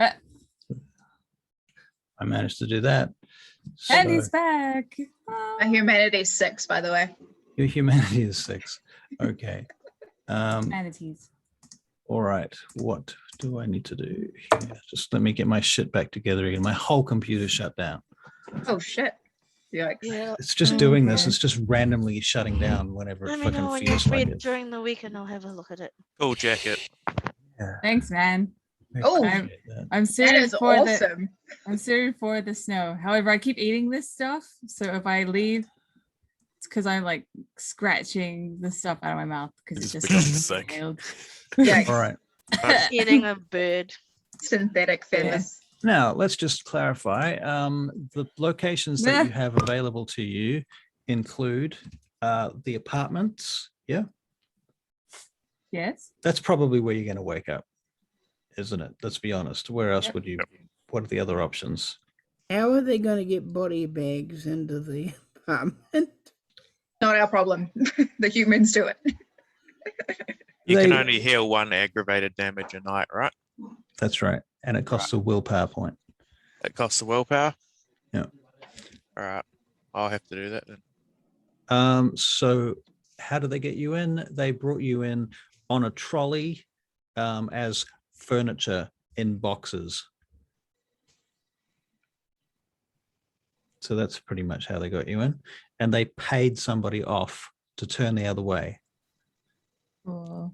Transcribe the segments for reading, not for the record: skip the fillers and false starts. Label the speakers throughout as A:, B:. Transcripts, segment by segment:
A: I managed to do that.
B: And he's back.
C: My humanity is 6, by the way.
A: Your humanity is 6. Okay.
B: Manatees.
A: All right. What do I need to do here? Just let me get my shit back together again. My whole computer shut down.
C: Oh, shit.
D: Yeah.
A: It's just doing this. It's just randomly shutting down whenever it
D: Let me know
A: fucking
D: when you're
A: feels
D: free
A: like it.
D: during the week and I'll have a look at it.
E: Cool jacket.
A: Yeah.
B: Thanks, man.
C: Oh,
B: I'm
C: that
B: sorry
C: is
B: for
C: awesome.
B: I'm sorry for the snow. However, I keep eating this stuff, so if I leave, it's because I'm like scratching the stuff out of my mouth because it's just
E: because it's sick.
C: Yeah.
A: All right.
D: Eating a bird.
C: Synthetic feathers.
A: Now, let's just clarify. The locations that you have available to you include the apartments. Yeah.
B: Yes.
A: That's probably where you're going to wake up, isn't it? Let's be honest. Where else would you? What are the other options?
F: How are they going to get body bags into the apartment?
C: Not our problem. The humans do it.
E: You can only heal 1 aggravated damage a night, right?
A: That's right. And it costs a willpower point.
E: It costs a willpower?
A: Yeah.
E: All right. I'll have to do that then.
A: So how did they get you in? They brought you in on a trolley as furniture in boxes. So that's pretty much how they got you in. And they paid somebody off to turn the other way.
B: Oh.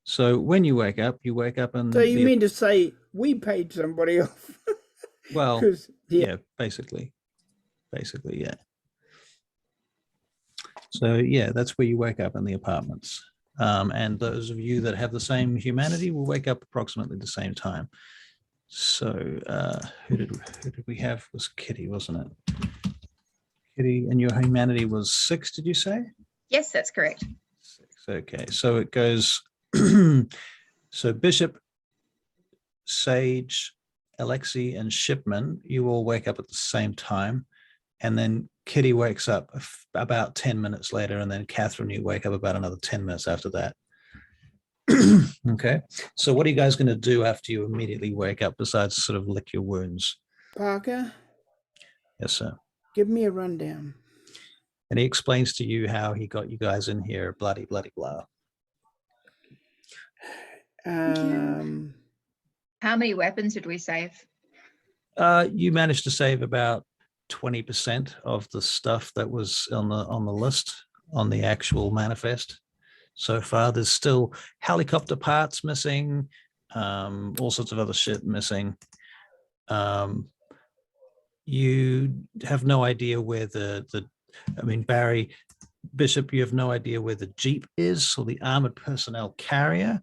A: So when you wake up and...
F: So you mean to say we paid somebody off?
A: Well, yeah, basically, yeah. So yeah, that's where you wake up in the apartments. And those of you that have the same humanity will wake up approximately the same time. So who did we have? It was Kitty, wasn't it? Kitty, and your humanity was 6, did you say?
C: Yes, that's correct.
A: 6. Okay, so it goes. So Bishop, Sage, Alexi, and Shipman, you all wake up at the same time, and then Kitty wakes up about 10 minutes later, and then Catherine, you wake up about another 10 minutes after that. Okay, so what are you guys going to do after you immediately wake up besides sort of lick your wounds?
F: Parker?
A: Yes, sir.
F: Give me a rundown.
A: And he explains to you how he got you guys in here, bloody, bloody, blah.
C: How many weapons did we save?
A: You managed to save about 20% of the stuff that was on the list on the actual manifest. So far, there's still helicopter parts missing, all sorts of other shit missing. You have no idea where Barry, Bishop, you have no idea where the Jeep is or the armored personnel carrier.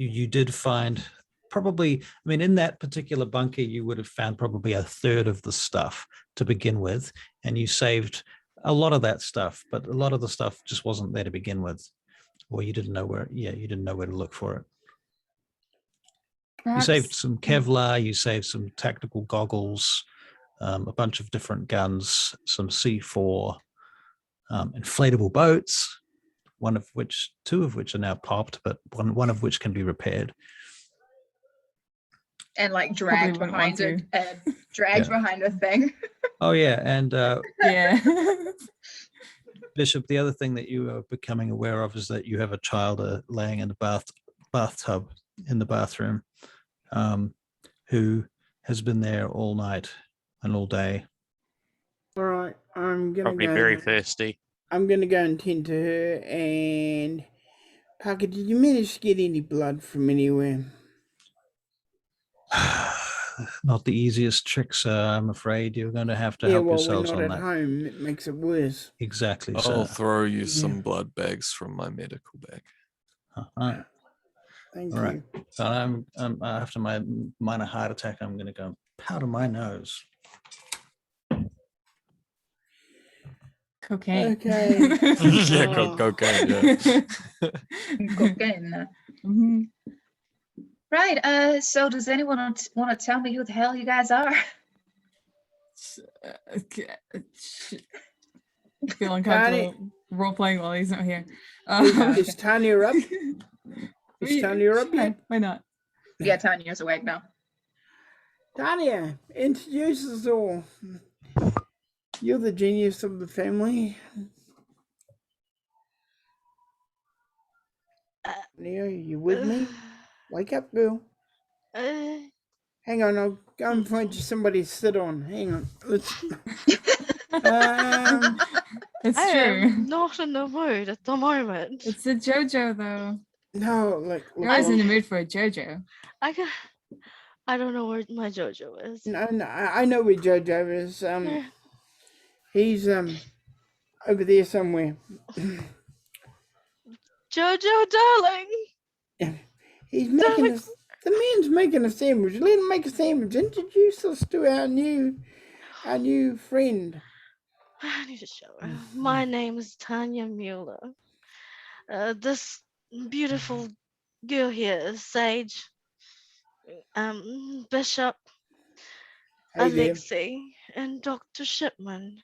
A: You did find probably, in that particular bunker, you would have found probably a third of the stuff to begin with, and you saved a lot of that stuff, but a lot of the stuff just wasn't there to begin with, or you didn't know where to look for it.
B: Perhaps.
A: You saved some Kevlar, you saved some tactical goggles, a bunch of different guns, some C4, inflatable boats, two of which are now popped, but one of which can be repaired.
C: And like dragged behind it, and dragged behind a thing.
A: Oh yeah, and
B: yeah.
A: Bishop, the other thing that you are becoming aware of is that you have a child laying in the bathtub in the bathroom, who has been there all night and all day.
F: All right, I'm gonna
E: Probably
F: go.
E: very thirsty.
F: I'm gonna go and tend to her. And Parker, did you manage to get any blood from anywhere?
A: Not the easiest tricks, I'm afraid. You're going to have to help yourselves on that.
F: We're not at home. It makes it worse.
A: Exactly.
G: I'll throw you some blood bags from my medical bag.
F: Thank
A: All
F: you.
A: right. So I'm after my minor heart attack, I'm going to go powder my nose.
B: Cocaine.
F: Okay.
G: Yeah, cocaine. Yeah.
C: Cocaine.
B: Mm-hmm.
C: Right. So does anyone want to tell me who the hell you guys are?
B: Feel uncomfortable role playing while he's not here.
F: Is Tanya up? Is Tanya up
B: Sure,
F: yet?
B: why not?
C: Yeah, Tanya's awake now.
F: Tanya, introduce us all. You're the genius of the family. Tanya, you with me? Wake up, girl.
D: Uh,
F: Hang on, I'll go and find you somebody to sit on. Hang on. Let's.
B: It's
D: I
B: true.
D: am not in the mood at the moment.
B: It's a JoJo though.
F: No, like.
B: You're always in the mood for a JoJo.
D: I don't know where my JoJo is.
F: No, I know where Jojo is. He's over there somewhere.
D: JoJo, darling.
F: He's making us. The man's making a sandwich. Let him make a sandwich. Introduce us to our new friend.
D: I need to show her. My name is Tanya Mueller. This beautiful girl here is Sage. Bishop,
F: Hey there.
D: Alexei, and Dr. Shipman.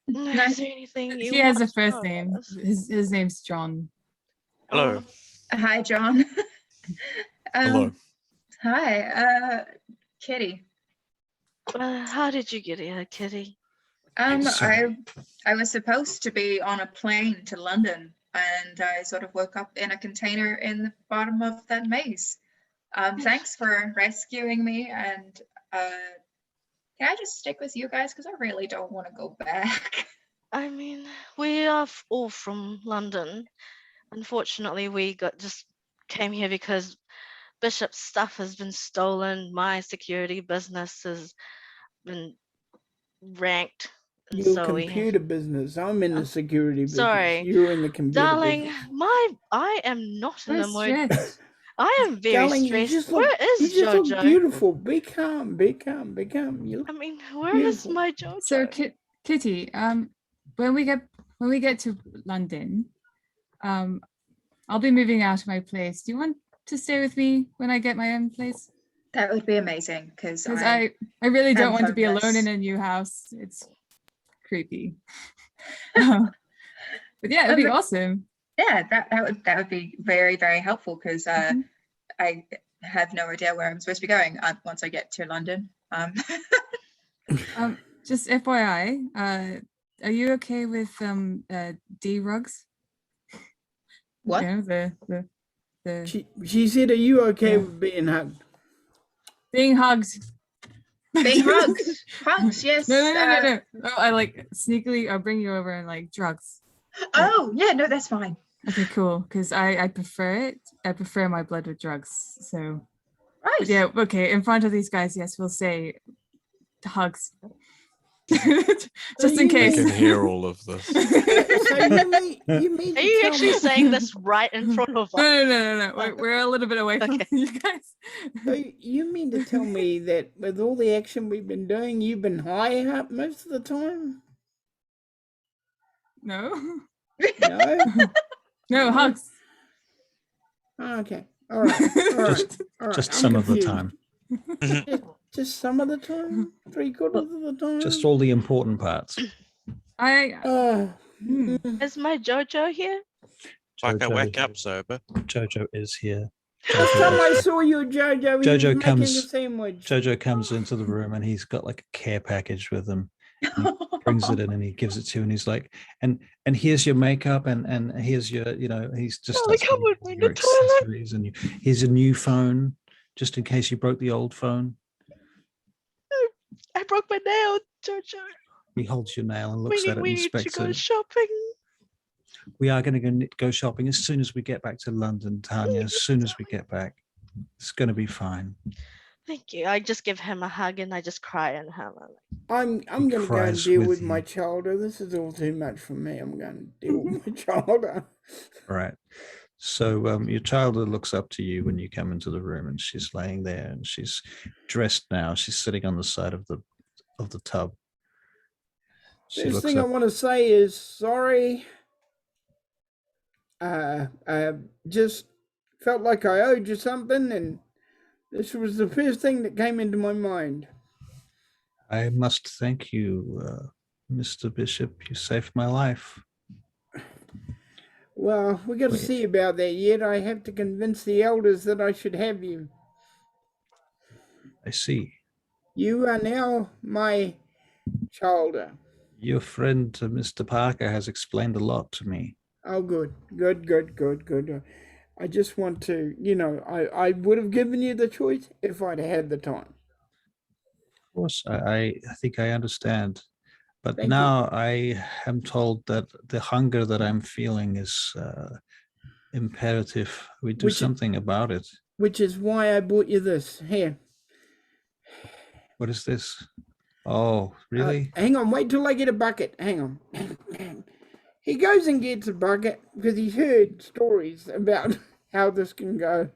C: Nice.
D: Is there anything you
B: He has a
D: want to
B: first
D: know about
B: name.
D: us?
B: His name's John.
E: Hello.
C: Hi, John.
G: Hello.
C: Hi, Kitty.
D: How did you get here, Kitty?
A: Sorry.
C: I was supposed to be on a plane to London, and I sort of woke up in a container in the bottom of that maze. Thanks for rescuing me, and can I just stick with you guys because I really don't want to go back.
D: I mean, we are all from London. Unfortunately, we just came here because Bishop's stuff has been stolen. My security business has been ranked. And
F: Your
D: so
F: computer business. I'm in the security business.
D: sorry.
F: You're in the computer
D: Darling,
F: business.
D: I am not in the
B: That's
D: mood.
B: stressed.
D: I am very
F: Darling, you
D: stressed.
F: just look.
D: Where
F: You
D: is
F: just look
D: Jojo?
F: beautiful. Be calm. Be calm. Be calm. You
D: I
F: look.
D: mean, where is
F: Beautiful.
D: my Jojo?
B: So Kitty, when we get to London, I'll be moving out of my place. Do you want to stay with me when I get my own place?
C: That would be amazing because
B: Because I really don't
C: I'm
B: want to be alone in
C: homeless.
B: a new house. It's creepy. But yeah, it'd be awesome.
C: Yeah, that would be very, very helpful because
B: Mhm.
C: I have no idea where I'm supposed to be going once I get to London.
B: Just FYI, are you okay with D rugs?
C: What?
B: You know, the
F: She said, "Are you okay
B: Yeah.
F: with being hugged?"
B: being hugged.
C: Being hugged. Hugs, yes.
B: No. Oh, I like sneakily. I'll bring you over and like drugs.
C: Oh, yeah, no, that's fine.
B: Okay, cool. Because I prefer it. I prefer my blood with drugs. So
C: Right.
B: but yeah, okay. In front of these guys, yes, we'll say hugs. Just in
F: you
G: I
B: case.
G: can hear all of this.
F: So you mean
D: Are
F: to
D: you
F: tell
D: actually
F: me-
D: saying this right in front of us?
B: No. We're a little bit away from
D: Okay.
B: you guys.
F: So you mean to tell me that with all the action we've been doing, you've been high up most of the time?
B: No.
F: No.
B: No hugs.
F: Oh, okay. All right. All right. All right.
A: Just
F: I'm
A: some of the
F: confused.
A: time.
F: Just some of the time. 3/4 of the time.
A: Just all the important parts.
F: Oh.
B: Hmm.
D: Is my Jojo here?
E: Like I
A: Jojo-
E: wake up sober.
A: Jojo is here.
F: Last time I
A: Jojo,
F: saw you, Jojo, he
A: Jojo
F: was making a
A: comes-
F: sandwich.
A: Jojo comes into the room and he's got like a care package with him. Brings it in and he gives it to you and he's like, and here's your makeup and here's your, he's just
D: Charlie,
A: starts
D: come
A: giving
D: with me
A: you your
D: to the toilet.
A: accessories and here's a new phone just in case you broke the old phone.
D: I broke my nail, Jojo.
A: He holds your nail and looks at it
D: We
A: and
D: need to
A: inspects
D: go
A: it.
D: shopping.
A: We are going to go shopping as soon as we get back to London, Tanya. As soon as we get back, it's going to be fine.
D: Thank you. I just give him a hug and I just cry in him.
F: I'm
A: He
F: going to go and
A: cries
F: deal
A: with
F: with
A: you.
F: my childhood. This is all too much for me. I'm going to deal with my childhood.
A: Right. So your child looks up to you when you come into the room, and she's laying there, and she's dressed now. She's sitting on the side of the tub. She
F: First
A: looks
F: thing I
A: up.
F: want to say is sorry. I just felt like I owed you something, and this was the first thing that came into my mind.
A: I must thank you, Mr. Bishop. You saved my life.
F: Well, we got to
A: Wait.
F: see about that yet. I have to convince the elders that I should have you.
A: I see.
F: You are now my shoulder.
A: Your friend, Mr. Parker, has explained a lot to me.
F: Oh, good. I just want to, I would have given you the choice if I'd had the time.
A: Of course, I think I understand. But
F: Thank
A: now I am told that the hunger that I'm feeling is imperative. We do
F: Which-
A: something about it.
F: Which is why I bought you this. Here.
A: What is this? Oh, really?
F: Hang on, wait till I get a bucket. Hang on. He goes and gets a bucket because he's heard stories about how this can go.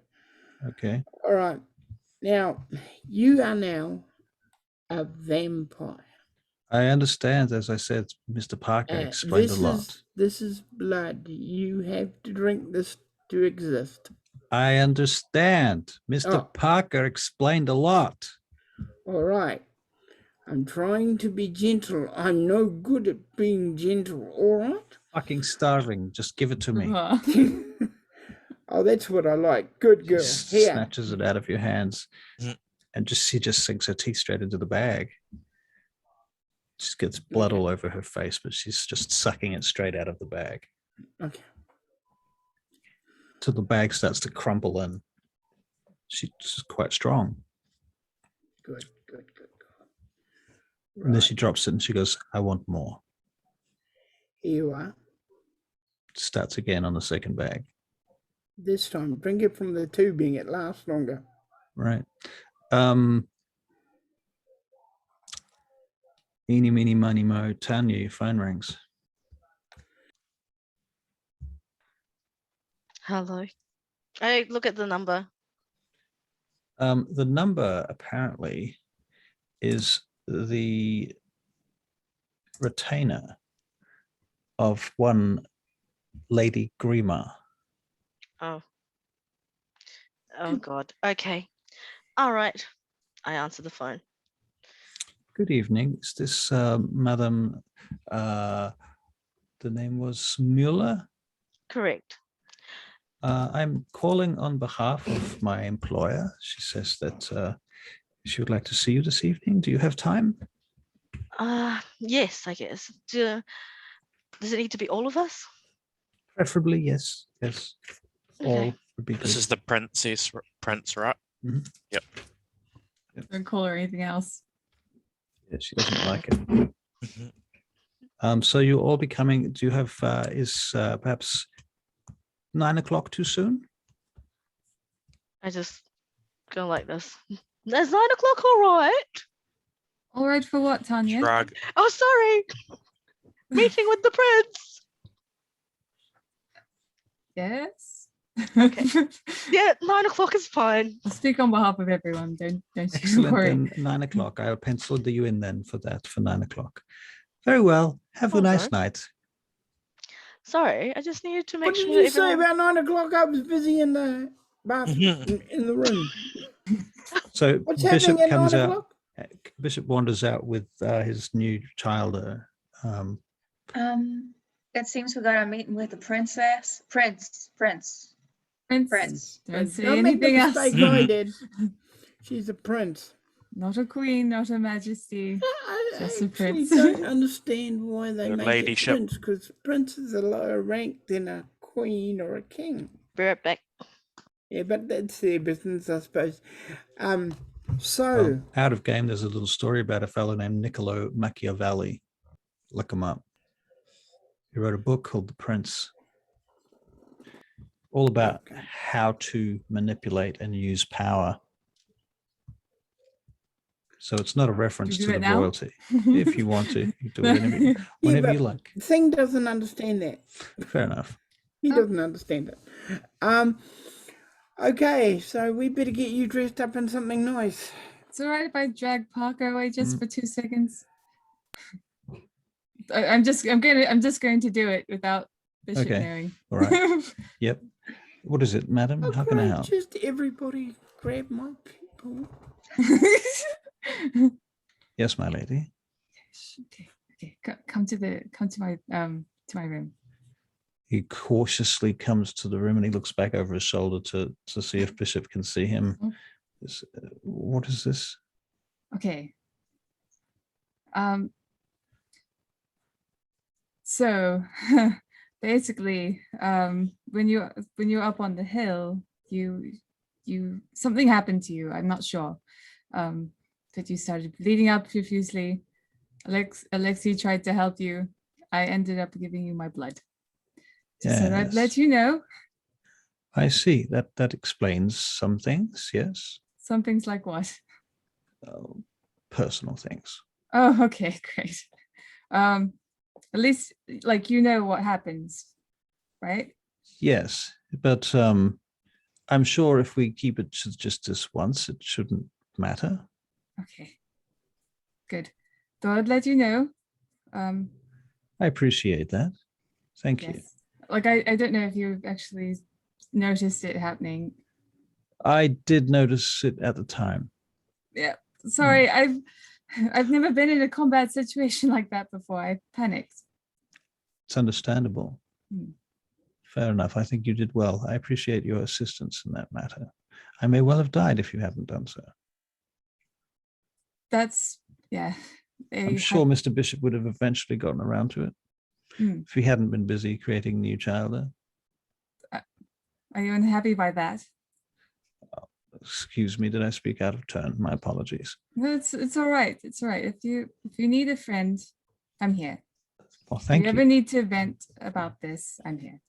A: Okay.
F: All right. Now, you are now a vampire.
A: I understand. As I said, Mr. Parker explained a lot.
F: This is blood. You have to drink this to exist.
A: I understand. Mr.
F: Oh.
A: Parker explained a lot.
F: All right. I'm trying to be gentle. I'm no good at being gentle. All right.
A: Fucking starving. Just give it to me.
F: Oh, that's what I like. Good girl.
A: Just
F: Here.
A: snatches it out of your hands, and she just sinks her teeth straight into the bag. Just gets blood all over her face, but she's just sucking it straight out of the bag.
F: Okay.
A: Till the bag starts to crumble in. She's quite strong.
F: Good.
A: And then she drops it and she goes, I want more.
F: Here you are.
A: Starts again on the second bag.
F: This time, drink it from the tubing. It lasts longer.
A: Right. Eeny, meeny, miny, mo. Tanya, your phone rings.
D: Hello. I look at the number.
A: The number apparently is the retainer of one Lady Grima.
D: Oh. Oh God. Okay. All right. I answer the phone.
A: Good evening. Is this Madam? The name was Mueller.
D: Correct.
A: I'm calling on behalf of my employer. She says that she would like to see you this evening. Do you have time?
D: Yes, I guess. Does it need to be all of us?
A: Preferably, yes. Yes.
D: Okay.
A: All would be good.
E: This is the prince, right?
A: Mhm.
E: Yep.
B: Don't call her anything else.
A: Yeah, she doesn't like it. So you'll all be coming. Do you have, is perhaps 9 o'clock too soon?
D: I just go like this. There's 9 o'clock, all right.
B: All right for what, Tanya?
E: Shrug.
D: Oh, sorry. Meeting with the prince.
B: Yes.
D: Okay. Yeah, 9 o'clock is fine.
B: I'll speak on behalf of everyone. Don't you
A: Excellent.
B: worry.
A: Then 9 o'clock. I'll pencil you in then for that, for 9 o'clock. Very well. Have a
D: All
A: nice
D: right.
A: night.
D: Sorry, I just needed to make
F: What did
D: sure
F: you say
D: everyone...
F: about 9 o'clock? I was busy in the bathroom, in the room.
A: So
F: What's
A: Bishop
F: happening at 9
A: comes out.
F: o'clock?
A: Bishop wanders out with his new child.
C: It seems we got a meeting with the princess. Prince.
B: Prince. Don't say
F: Don't make the
B: anything else.
F: mistake I did. She's a prince.
B: Not a queen, not a majesty.
F: I
B: Just a
F: actually
B: prince.
F: don't understand why they
E: Your
F: make
E: ladyship.
F: it prince, because princes are lower ranked than a queen or a king.
D: Be right back.
F: Yeah, but that's their business, I suppose. So,
A: Out of game, there's a little story about a fellow named Niccolo Machiavelli. Look him up. He wrote a book called The Prince, all about how to manipulate and use power. So it's not a reference
B: do
A: to
B: it
A: the
B: now?
A: royalty. If you want to, you do it whenever you like.
F: Thing doesn't understand that.
A: Fair enough.
F: He doesn't understand it. Okay, so we better get you dressed up in something nice.
B: It's all right if I drag Parker away just for 2 seconds. I'm just going to do it without Bishop
A: Okay.
B: knowing.
A: All right. Yep. What is it, madam?
F: Oh,
A: How can I
F: great,
A: help?
F: just everybody grab my people.
A: Yes, my lady.
B: Okay. Come to my room.
A: He cautiously comes to the room and he looks back over his shoulder to see if Bishop can see him. What is this?
B: Okay. So basically, when you're up on the hill, you something happened to you. I'm not sure. But you started bleeding out profusely. Alexei tried to help you. I ended up giving you my blood. Just so I'd let
A: Yes.
B: you know.
A: I see. That explains some things, yes.
B: Some things like what?
A: Personal things.
B: Oh, okay, great. At least like you know what happens, right?
A: Yes, but I'm sure if we keep it to just this once, it shouldn't matter.
B: Okay, good. Thought I'd let you know.
A: I appreciate that. Thank you.
B: Yes. Like I don't know if you've actually noticed it happening.
A: I did notice it at the time.
B: Yeah. Sorry, I've never been in a combat situation like that before. I panicked.
A: It's understandable.
B: Hmm.
A: Fair enough. I think you did well. I appreciate your assistance in that matter. I may well have died if you hadn't done so.
B: That's yeah.
A: I'm sure Mr. Bishop would have eventually gotten around to it if he hadn't been busy creating new chowder.
B: Are you unhappy by that?
A: Excuse me, did I speak out of turn? My apologies.
B: No, it's all right. It's all right. If you need a friend, I'm here.
A: Well, thank
B: If you ever need to vent about this, I'm here.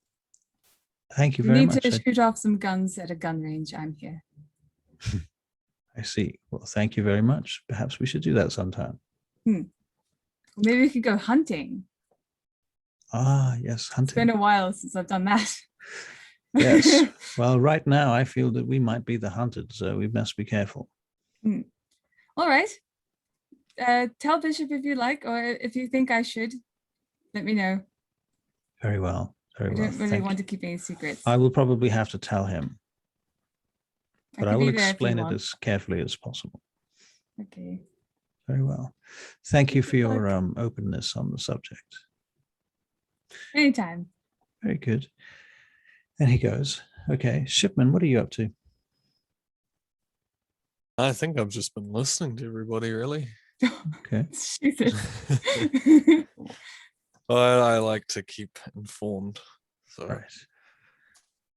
A: Thank you
B: If you
A: very
B: need
A: much.
B: to shoot off some guns at a gun range, I'm here.
A: I see. Well, thank you very much. Perhaps we should do that sometime.
B: Maybe we could go hunting.
A: Ah, yes, hunting.
B: It's been a while since I've done that.
A: Yes. Well, right now I feel that we might be the hunted, so we must be careful.
B: All right. Tell Bishop if you like, or if you think I should, let me know.
A: Very well. Very well.
B: I don't really want to keep any secrets.
A: I will probably have to tell him, but I will explain it
B: want.
A: as carefully as possible.
B: Okay.
A: Very well. Thank you for your openness on the subject.
B: Anytime.
A: Very good. And he goes, okay, Shipman, what are you up to?
G: I think I've just been listening to everybody, really.
A: Okay.
G: But I like to keep informed. So
A: Right.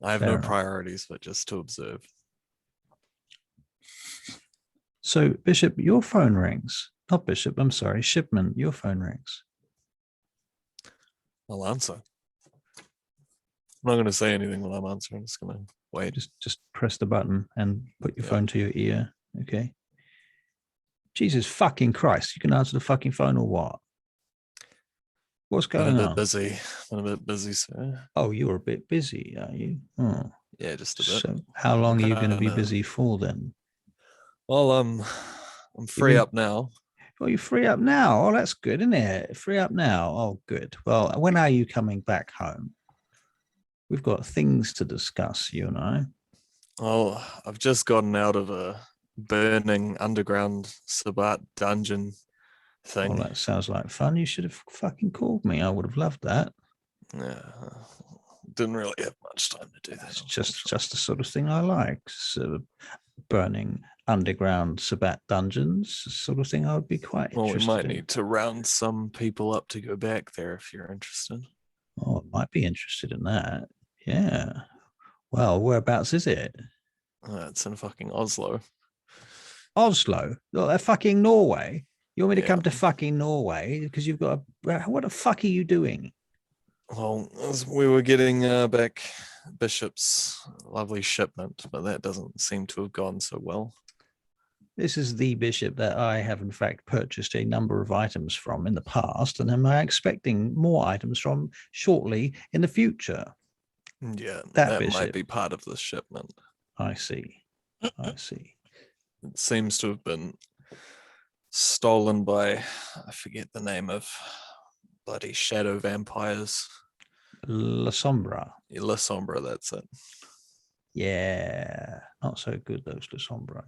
G: I have
A: Fair
G: no
A: enough.
G: priorities, but just to observe.
A: So, Bishop, your phone rings. Not Bishop, I'm sorry, Shipman, your phone rings.
G: I'll answer. I'm not going to say anything while I'm answering. I'm just going to wait.
A: Just press the button and put your phone to your ear. Okay. Jesus fucking Christ. You can answer the fucking phone or what? What's going
G: Been a
A: on?
G: bit busy, sir.
A: Oh, you're a bit busy, are you? Oh.
G: Yeah, just a bit.
A: So how long are you going to be
G: Kinda.
A: busy for then?
G: Well, I'm free up now.
A: Well, you're free up now. Oh, that's good, isn't it? Free up now. Oh, good. Well, when are you coming back home? We've got things to discuss, you and I.
G: Oh, I've just gotten out of a burning underground Sabbat dungeon thing.
A: Well, that sounds like fun. You should have fucking called me. I would have loved that.
G: Yeah, didn't really have much time to do that.
A: It's just the sort of thing I like. Sort of burning underground Sabbat dungeons, sort of thing I would be quite
G: Well, we
A: interested
G: might
A: in.
G: need to round some people up to go back there if you're interested.
A: Oh, I might be interested in that. Yeah. Well, whereabouts is it?
G: It's in fucking Oslo.
A: Oslo? Oh, fucking Norway? You want me to
G: Yeah.
A: come to fucking Norway because you've got a... What the fuck are you doing?
G: Well, as we were getting back Bishop's lovely shipment, but that doesn't seem to have gone so well.
A: This is the Bishop that I have, in fact, purchased a number of items from in the past, and am I expecting more items from shortly in the future?
G: Yeah,
A: That
G: that might
A: Bishop.
G: be part of the shipment.
A: I see. I see.
G: It seems to have been stolen by, I forget the name of, bloody shadow vampires.
A: La Sombra.
G: La Sombra, that's it.
A: Yeah, not so good, those La Sombra.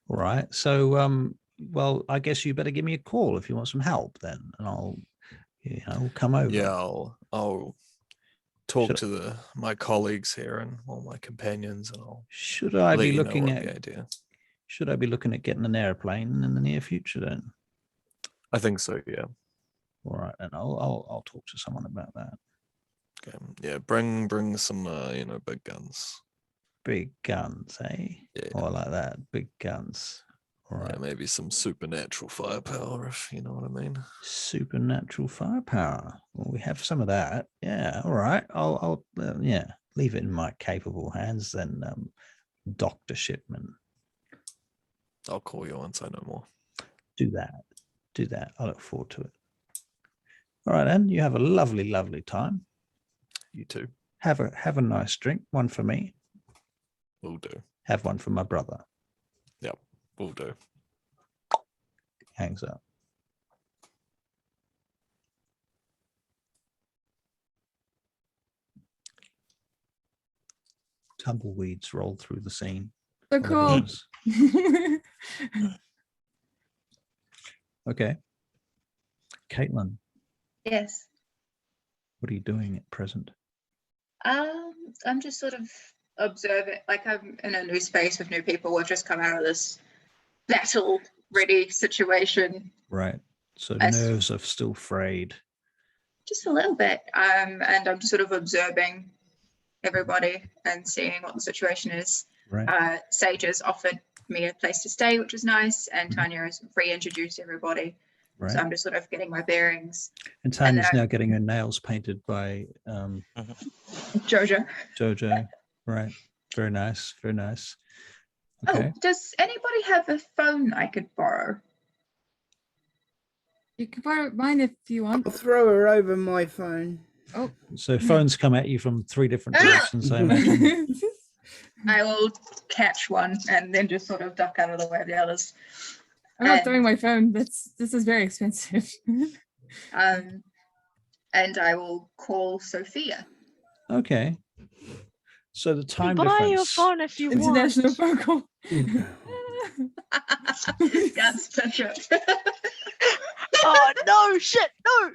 A: All right. So, well, I guess you better give me a call if you want some help then, and I'll come over.
G: Yeah, I'll talk
A: Should-
G: to my colleagues here and all my companions, and I'll
A: Should I
G: let
A: be
G: you know
A: looking
G: what the
A: at?
G: idea.
A: Should I be looking at getting an airplane in the near future then?
G: I think so. Yeah.
A: All right, and I'll talk to someone about that.
G: Okay. Yeah. Bring some big guns.
A: Big guns, eh?
G: Yeah.
A: Oh, I like that. Big guns. All right.
G: Yeah, maybe some supernatural firepower, if you know what I mean.
A: Supernatural firepower. Well, we have some of that. Yeah. All right. I'll leave it in my capable hands then, Dr. Shipman.
G: I'll call you once I know more.
A: Do that. I look forward to it. All right, then. You have a lovely, lovely time.
G: You too.
A: Have a nice drink. One for me.
G: Will do.
A: Have one for my brother.
G: Yep. Will do.
A: Hangs up. Tumbleweeds roll through the scene.
B: So
A: on the
B: cool.
A: bus. Okay. Caitlin,
C: Yes.
A: what are you doing at present?
C: I'm just sort of observing, like I'm in a new space with new people. We've just come out of this battle ready situation,
A: Right. So
C: I s-
A: nerves are still frayed.
C: just a little bit. And I'm just sort of observing everybody and seeing what the situation is.
A: Right.
C: Sage has offered me a place to stay, which was nice, and
A: Mhm.
C: Tanya has reintroduced everybody.
A: Right.
C: So I'm just sort of getting my bearings.
A: And
C: then
A: Tanya's now getting her nails painted by
C: Jojo.
A: Jojo. Right. Very nice. Very nice. Okay.
C: Oh, does anybody have a phone I could borrow?
B: You can borrow mine if you want.
F: I'll throw her over my phone.
B: Oh.
A: So phones come at you from 3 different directions, I imagine.
C: I will catch one and then just sort of duck out of the way of the others.
B: I'm not
C: And-
B: throwing my phone. This is very expensive.
C: And I will call Sophia.
A: Okay. So the time
D: Buy
A: difference.
D: your phone if you
B: International
D: want.
B: phone call.
C: That's such a.
D: Oh no! Shit! No.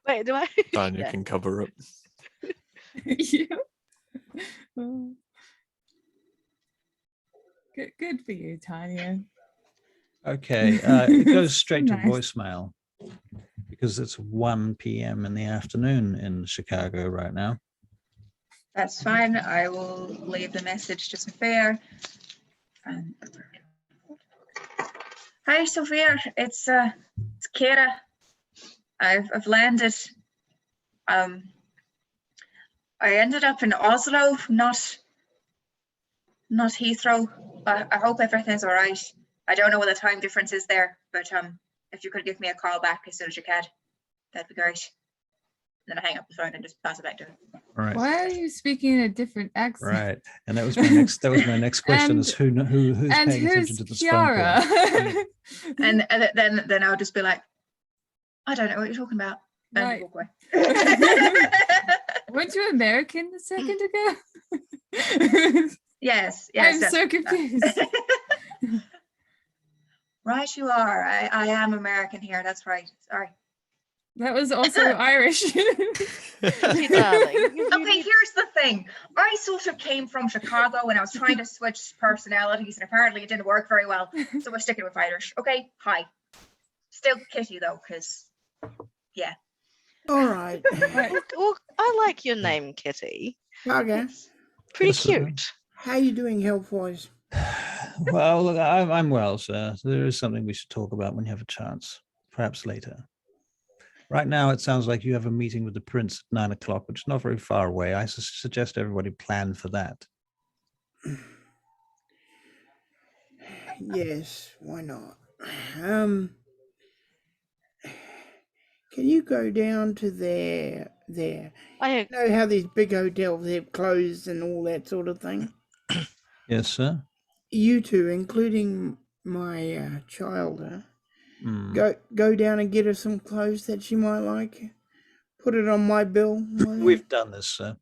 D: Wait, do I?
G: Tanya
D: Yeah.
G: can cover it.
B: Yeah. Oh. Good for you, Tanya.
A: Okay. It goes straight to
B: Nice.
A: voicemail because it's 1 p.m. in the afternoon in Chicago right now.
C: That's fine. I will leave the message to Sophia. Hi, Sophia. It's Kira. I've landed. I ended up in Oslo, not Heathrow. I hope everything's all right. I don't know what the time difference is there, but if you could give me a call back as soon as you can, that'd be great. Then I hang up the phone and just pass it back to her.
A: Right.
B: Why are you speaking in a different accent?
A: Right. And that was my next question is who's
B: And
A: paying attention
B: who's
A: to this phone call?
B: Kiara?
C: And then I'll just be like, I don't know what you're talking about. And
B: Right.
C: walk away.
B: Weren't you American a second ago?
C: Yes,
B: I'm
C: yes.
B: so confused.
C: Right, you are. I am American here. That's right. Sorry.
B: That was also Irish.
D: Hey, darling.
C: Okay, here's the thing. I sort of came from Chicago and I was trying to switch personalities, and apparently it didn't work very well. So we're sticking with Irish. Okay, hi. Still Kitty though, because yeah.
F: All right.
D: Well, I like your name, Kitty.
F: Okay.
D: Pretty
A: Yes, sir.
D: cute.
F: How you doing health-wise?
A: Well, look, I'm well, sir. There is something we should talk about when you have a chance, perhaps later. Right now, it sounds like you have a meeting with the prince at 9 o'clock, which is not very far away. I suggest everybody plan for that.
F: Yes, why not? Can you go down to there?
D: I
F: You know how these big hotels have closed and all that sort of thing?
A: Yes, sir.
F: You two, including my child,
A: Mm.
F: go down and get her some clothes that she might like. Put it on my bill.
A: We've done this, sir.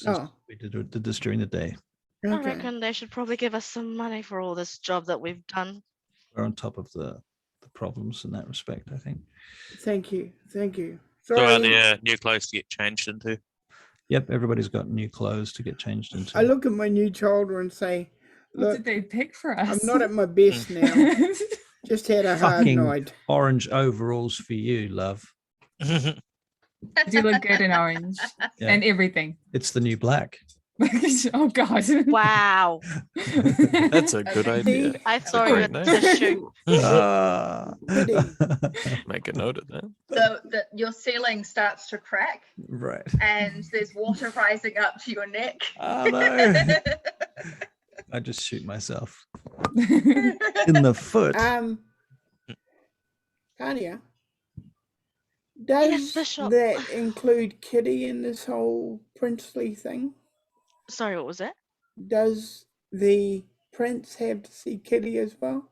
F: Oh.
A: We did this during the day.
D: I
F: Okay.
D: reckon they should probably give us some money for all this job that we've done.
A: We're on top of the problems in that respect, I think.
F: Thank you.
E: So are
F: Sorry.
E: there new clothes to get changed into?
A: Yep, everybody's got new clothes to get changed into.
F: I look at my new children and say,
B: What
F: look,
B: did they pick for us?
F: I'm not at my best now. Just had a hard
A: Fucking
F: night.
A: orange overalls for you, love.
B: Do look good in orange
A: Yeah.
B: and everything.
A: It's the new black.
B: Oh God.
D: Wow.
G: That's a good
C: Okay.
G: idea.
D: I
G: It's a
D: throw you a
G: great name.
D: tissue.
A: Ah.
G: Make a note of that.
C: So that your ceiling starts to crack
A: Right.
C: and there's water rising up to your neck.
A: Oh no. I just shoot myself in the foot.
F: Tanya,
D: Yes,
F: does
D: Bishop.
F: that include Kitty in this whole princely thing?
D: Sorry, what was that?
F: Does the prince have to see Kitty as well?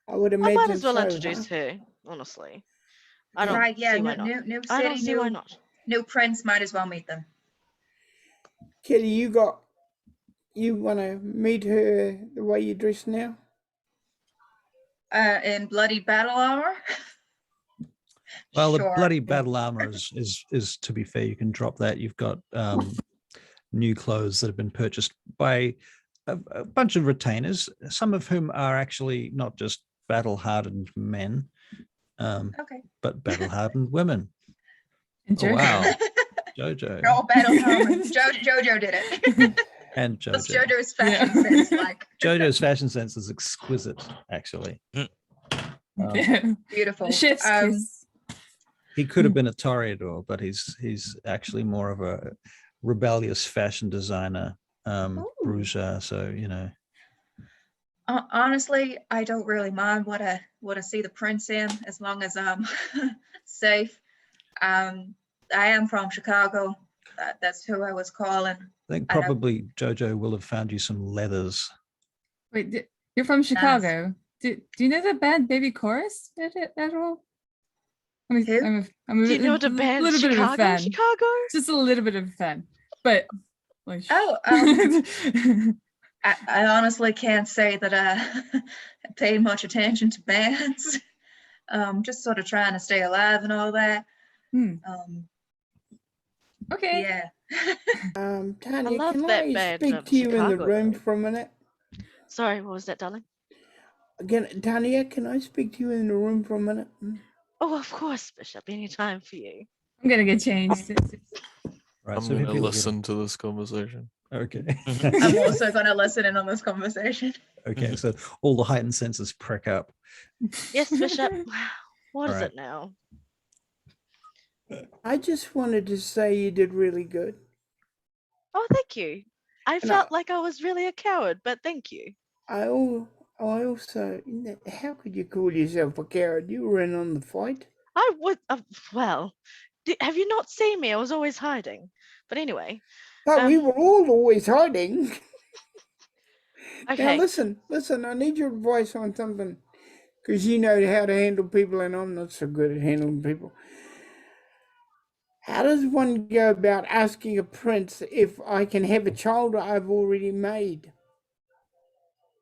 F: I would
D: I
F: imagine
D: might as well
F: so,
D: introduce
F: huh?
D: her, honestly. I don't
C: Right, yeah,
D: see why
C: new,
D: not.
C: new, new
D: I don't
C: city,
D: see why
C: new,
D: not.
C: new prince, might as well meet them.
F: Kitty, you want to meet her the way you dress now?
C: In bloody battle armor?
A: Well, the
C: Sure.
A: bloody battle armor is to be fair, you can drop that. You've got new clothes that have been purchased by a bunch of retainers, some of whom are actually not just battle-hardened men,
C: Okay.
A: but battle-hardened women.
B: And
A: Oh,
B: Jojo.
A: wow. Jojo.
C: They're all battle hardened. Jojo did it.
A: And
C: What's
A: Jojo.
C: Jojo's fashion
B: Yeah.
C: sense like?
A: Jojo's fashion sense is exquisite, actually.
B: Yeah.
C: Beautiful.
B: The chef's kiss.
A: He could have been a toreador, but he's actually more of a rebellious fashion designer, bourgeois. So
C: Honestly, I don't really mind what I see the prince in, as long as I'm safe. I am from Chicago. That's who I was calling.
A: I think
C: I don't-
A: probably Jojo will have found you some leathers.
B: Wait, you're from Chicago. Do you know the band Baby Chorus at all? I mean,
C: Who?
B: I'm
D: Do you know the band
B: little bit of a
D: Chicago?
B: fan.
D: Chicago?
B: Just a little bit of a fan. But like,
C: Oh, I honestly can't say that I paid much attention to bands. Just sort of trying to stay alive and all that.
B: okay.
C: Yeah.
F: Tanya,
D: love
F: can
D: that
F: I
D: band,
F: speak to you in the
D: Chicago,
F: room
D: though.
F: for a minute?
D: Sorry, what was that, darling?
F: Again, Tanya, can I speak to you in the room for a minute?
D: Oh, of course, Bishop. Any time for you.
B: I'm gonna get changed.
A: Right.
G: I'm
A: so
G: going to
A: people get-
G: listen to this conversation.
A: Okay.
C: I'm also going to listen in on this conversation.
A: Okay. So all the heightened senses prick up.
D: Yes, Bishop. What is
A: Alright.
D: it now?
F: I just wanted to say you did really good.
D: Oh, thank you. I
F: And
D: felt like I was really a coward, but thank you.
F: I also, how could you call yourself a coward? You were in on the fight.
D: I would, well, have you not seen me? I was always hiding. But anyway.
F: But we were all always hiding.
D: Okay.
F: Now listen, I need your advice on something. Because you know how to handle people and I'm not so good at handling people. How does one go about asking a prince if I can have a child I've already made?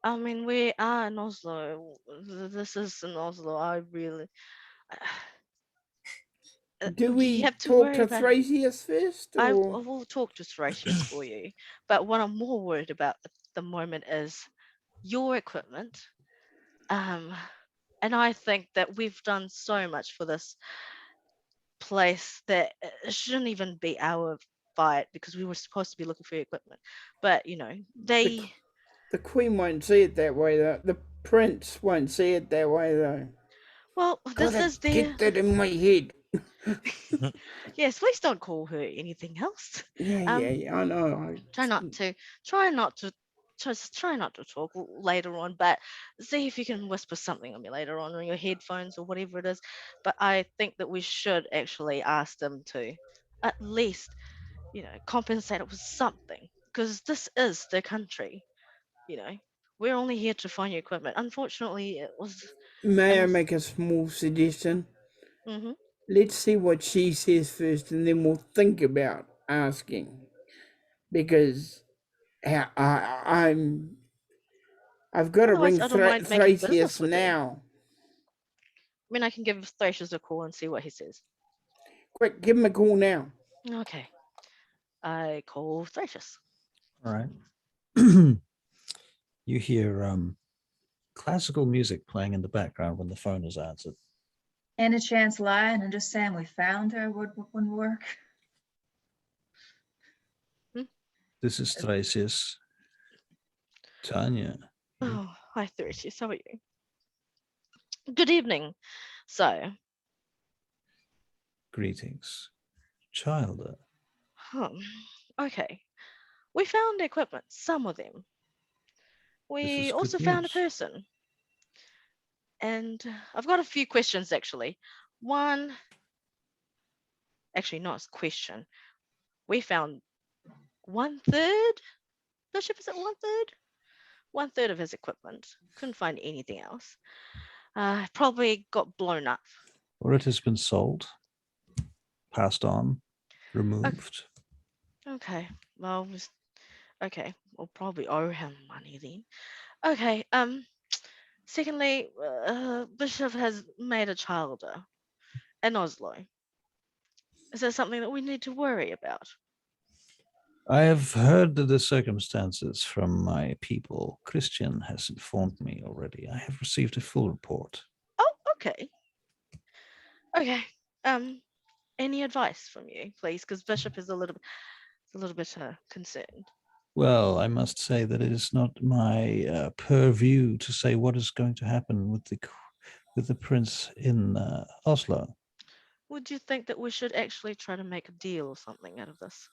D: I mean, we are in Oslo. This is in Oslo. I really.
F: Do
D: you
F: we
D: have to
F: talk
D: worry
F: to
D: about-
F: Thracius first?
D: I
F: Or?
D: will talk to Thracius for you. But what I'm more worried about at the moment is your equipment. And I think that we've done so much for this place that it shouldn't even be our fight, because we were supposed to be looking for your equipment. But they.
F: The Queen won't see it that way, though. The Prince won't see it that way, though.
D: Well, this
F: Gotta
D: is their.
F: get that in my head.
D: Yes, please don't call her anything else.
F: Yeah, I know.
D: Try not to talk later on, but see if you can whisper something on me later on your headphones or whatever it is. But I think that we should actually ask them to at least, compensate it with something, because this is their country. We're only here to find your equipment. Unfortunately, it was.
F: May I make a small suggestion?
D: Mm-hmm.
F: Let's see what she says first, and then we'll think about asking. Because I've got to ring
D: Otherwise, I don't mind making business
F: Thracius
D: with you.
F: now.
D: I mean, I can give Thracius a call and see what he says.
F: Quick, give him a call now.
D: Okay. I call Thracius.
A: All right. You hear classical music playing in the background when the phone is answered.
C: Any chance lying and just saying we found her wouldn't work?
A: This is Thracius. Tanya.
D: Oh, hi Thracius, how are you? Good evening. So,
A: Greetings. Childer.
D: Okay. We found equipment, some of them.
A: This
D: We
A: is
D: also
A: good
D: found a
A: news.
D: person. And I've got a few questions actually. One, actually not a question. We found 1/3. Bishop, is it 1/3? 1/3 of his equipment. Couldn't find anything else. Probably got blown up.
A: Or it has been sold, passed on, removed.
D: Okay. Well, okay. We'll probably owe him money then. Okay. Secondly, Bishop has made a child in Oslo. Is there something that we need to worry about?
A: I have heard the circumstances from my people. Christian has informed me already. I have received a full report.
D: Oh, okay. Okay. Any advice from you, please? Because Bishop is a little bit concerned.
A: Well, I must say that it is not my purview to say what is going to happen with the prince in Oslo.
D: Would you think that we should actually try to make a deal or something out of this?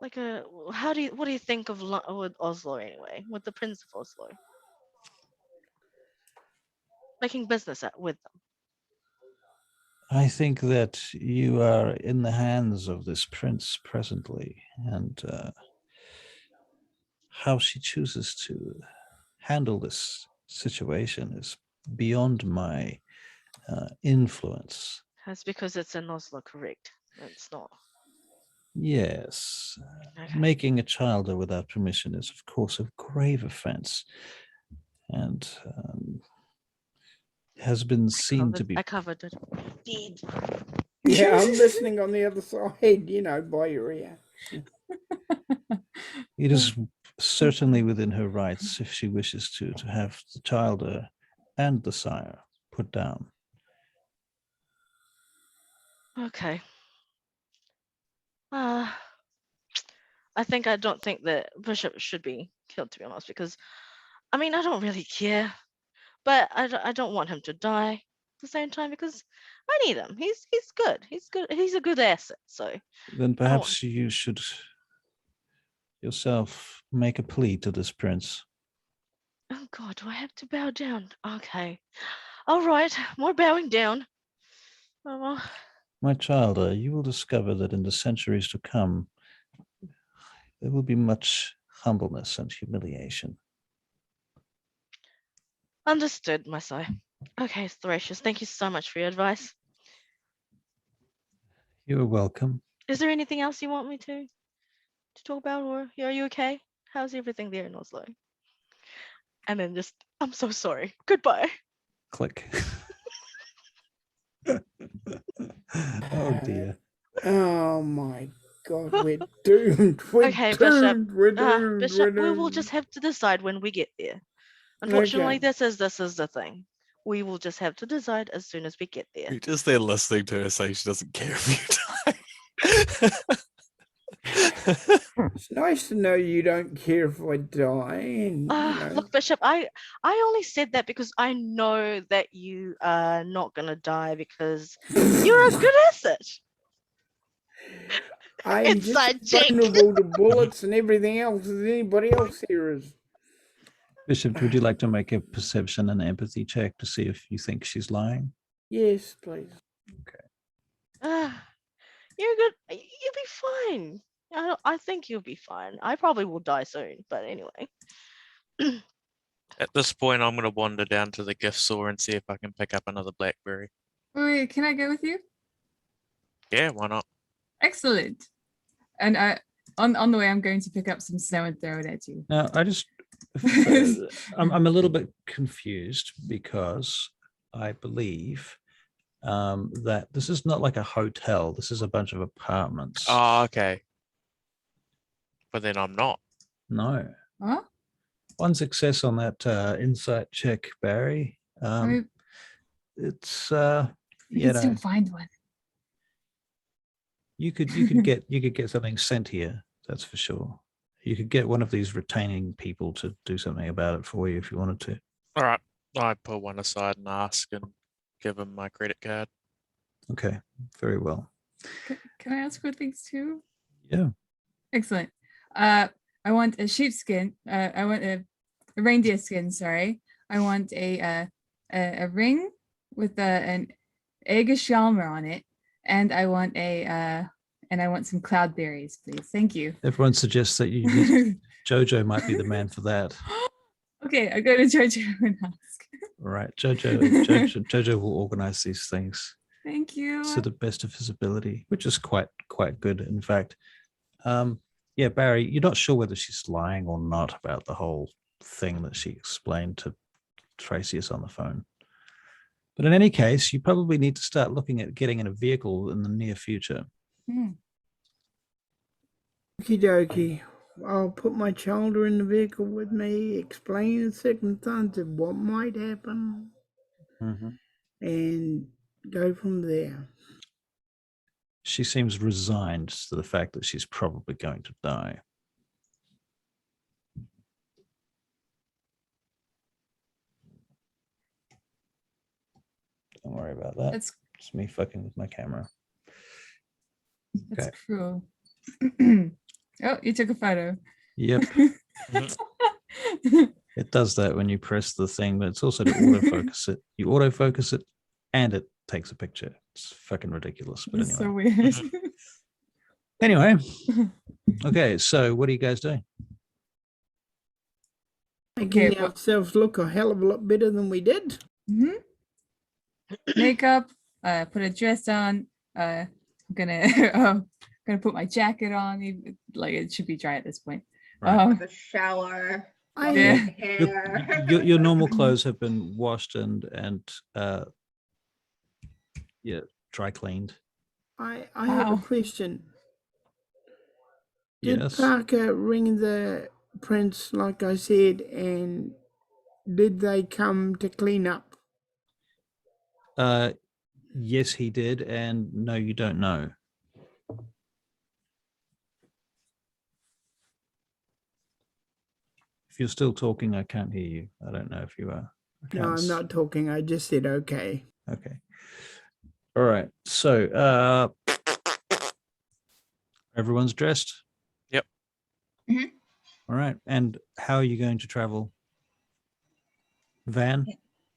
D: Like what do you think of with Oslo anyway? With the Prince of Oslo, making business with them.
A: I think that you are in the hands of this prince presently, and how she chooses to handle this situation is beyond my influence.
D: That's because it's in Oslo, correct? It's not.
A: Yes,
D: Okay.
A: making a child without permission is, of course, a grave offense, and has been seen to be.
D: I covered it. Deed.
F: Yeah, I'm listening on the other side, by your ear.
A: It is certainly within her rights if she wishes to have the child and the sire put down.
D: Okay. I don't think that Bishop should be killed, to be honest, because I don't really care, but I don't want him to die at the same time because I need him. He's good. He's good. He's a good asset. So
A: Then perhaps you should yourself make a plea to this prince.
D: oh God, do I have to bow down? Okay. All right, more bowing down. Oh,
A: My child, you will discover that in the centuries to come, there will be much humbleness and humiliation.
D: understood, my sire. Okay, Thracius, thank you so much for your advice.
A: You are welcome.
D: Is there anything else you want me to talk about, or are you okay? How's everything there in Oslo? And then just, I'm so sorry. Goodbye.
A: Click. Oh dear.
F: Oh my God, we're doomed. We're
D: Okay,
F: doomed.
D: Bishop.
F: We're doomed.
D: Bishop,
F: we're
D: we will
F: doomed.
D: just have to decide when we get there. Unfortunately,
F: Okay.
D: this is the thing. We will just have to decide as soon as we get there.
G: You're just there listening to her say she doesn't care if you die.
F: It's nice to know you don't care if I die. And,
D: Look, Bishop, I only said that because I know that you are not gonna die because you're a good asset.
F: I'm
D: Inside
F: just
D: Jake.
F: vulnerable to bullets and everything else as anybody else here is.
A: Bishop, would you like to make a perception and empathy check to see if you think she's lying?
F: Yes, please.
D: You're good. You'll be fine. I think you'll be fine. I probably will die soon, but anyway.
E: At this point, I'm going to wander down to the gift store and see if I can pick up another blackberry.
B: Wait, can I go with you?
E: Yeah, why not?
B: Excellent. And on the way, I'm going to pick up some snow and throw it at you.
A: Now, I'm a little bit confused because I believe that this is not like a hotel. This is a bunch of apartments.
E: Oh, okay. but then I'm not.
A: No.
B: Huh?
A: One success on that insight check, Barry.
B: I mean,
A: It's
B: we
A: you
B: can still
A: know,
B: find one.
A: you could get something sent here. That's for sure. You could get one of these retaining people to do something about it for you if you wanted to.
E: All right. I put one aside and ask and give him my credit card.
A: Okay, very well.
B: Can I ask for things too?
A: Yeah.
B: Excellent. I want a sheepskin. I want a reindeer skin. Sorry. I want a ring with an Eggershjalmer on it, and I want some cloudberries, please. Thank you.
A: Everyone suggests that you need Jojo might be the man for that.
B: Okay, I go to Jojo and ask.
A: All right, Jojo will organize these things
B: Thank you.
A: to the best of his ability, which is quite good, in fact. Yeah, Barry, you're not sure whether she's lying or not about the whole thing that she explained to Tracius on the phone. But in any case, you probably need to start looking at getting in a vehicle in the near future.
F: Okie dokie. I'll put my child in the vehicle with me, explain the circumstances of what might happen, and go from there.
A: She seems resigned to the fact that she's probably going to die. Don't worry about that.
B: That's
A: It's me fucking with my camera. Okay.
B: cruel. Oh, you took a photo.
A: Yep. It does that when you press the thing, but it's also to autofocus it. You autofocus it and it takes a picture. It's fucking ridiculous. But
B: It's
A: anyway.
B: so weird.
A: Anyway. Okay, so what are you guys doing?
F: Making
B: Okay,
F: ourselves look a hell of a lot better than we did.
B: Makeup, put a dress on. I'm gonna put my jacket on. Like it should be dry at this point.
A: Right.
C: The shower.
F: I
B: Yeah.
C: Hair.
A: Your normal clothes have been washed and dry cleaned.
F: I have a
B: Wow.
F: question. Did
A: Yes.
F: Parker ring the prince like I said, and did they come to clean up?
A: Yes, he did, and no, you don't know. If you're still talking, I can't hear you. I don't know if you are.
F: No, I'm not talking. I just said okay.
A: Okay. All right. So everyone's dressed?
E: Yep.
A: All right. And how are you going to travel? Van?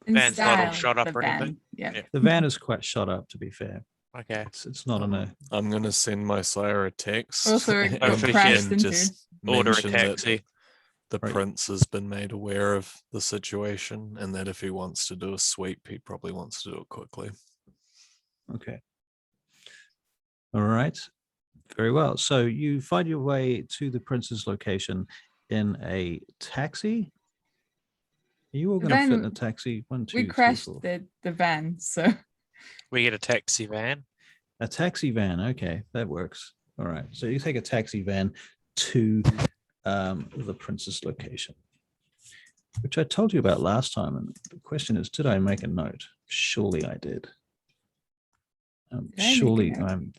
B: In
E: Van's not all
B: style,
E: shot up
B: the
E: or anything.
B: van. Yeah.
E: Yeah.
A: The van is quite shot up, to be fair.
E: Okay.
A: It's not on a...
G: I'm gonna send my sire a text
B: Also,
G: and,
E: it
B: crashed
G: and
B: into.
G: just
E: Order a
G: mention that
E: taxi.
G: the
A: Right.
G: prince has been made aware of the situation, and that if he wants to do a sweep, he probably wants to do it quickly.
A: Okay. All right. Very well. So you find your way to the prince's location in a taxi. Are you all
B: The
A: going to fit in
B: van-
A: a taxi? One, two,
B: We
A: three,
B: crashed
A: four.
B: the van, so
E: We get a taxi van.
A: A taxi van. Okay, that works. All right. So you take a taxi van to the prince's location, which I told you about last time. And the question is, did I make a note? Surely I did.
B: Did I make a
A: Surely
B: note?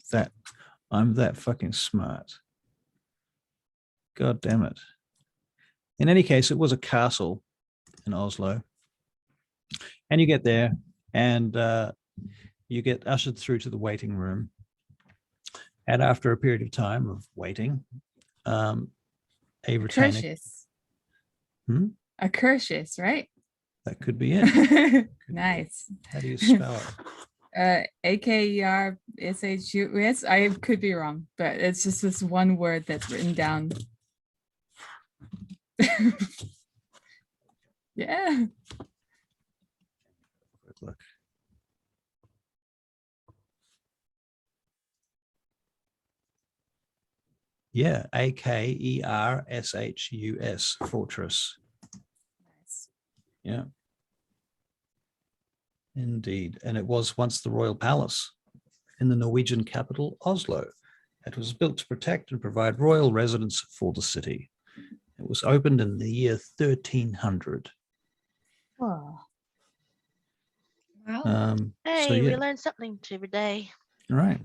A: I'm that fucking smart. God damn it. In any case, it was a castle in Oslo. And you get there and you get ushered through to the waiting room. And after a period of time of waiting, a retainer,
B: Curtius.
A: Hmm?
B: A Curtius, right?
A: that could be it.
B: Nice.
A: How do you spell it?
B: AKERSHUS. I could be wrong, but it's just this one word that's written down. Yeah.
A: Quick look. Yeah, AKERSHUS, fortress.
B: Nice.
A: Yeah. Indeed. And it was once the royal palace in the Norwegian capital, Oslo. It was built to protect and provide royal residence for the city. It was opened in the year 1300.
B: Oh,
C: Wow.
D: Hey,
A: yeah,
D: we learn something every day.
A: right.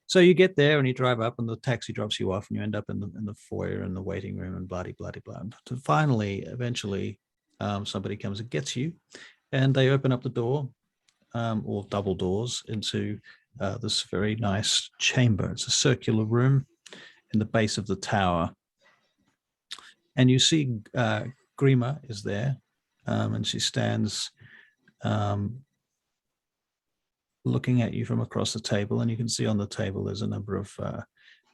A: So you get there and you drive up, and the taxi drops you off, and you end up in the foyer and the waiting room and blah blah blah. So finally, eventually, somebody comes and gets you, and they open up the door, or double doors, into this very nice chamber. It's a circular room in the base of the tower, and you see Grima is there, and she stands looking at you from across the table, and you can see on the table there's a number of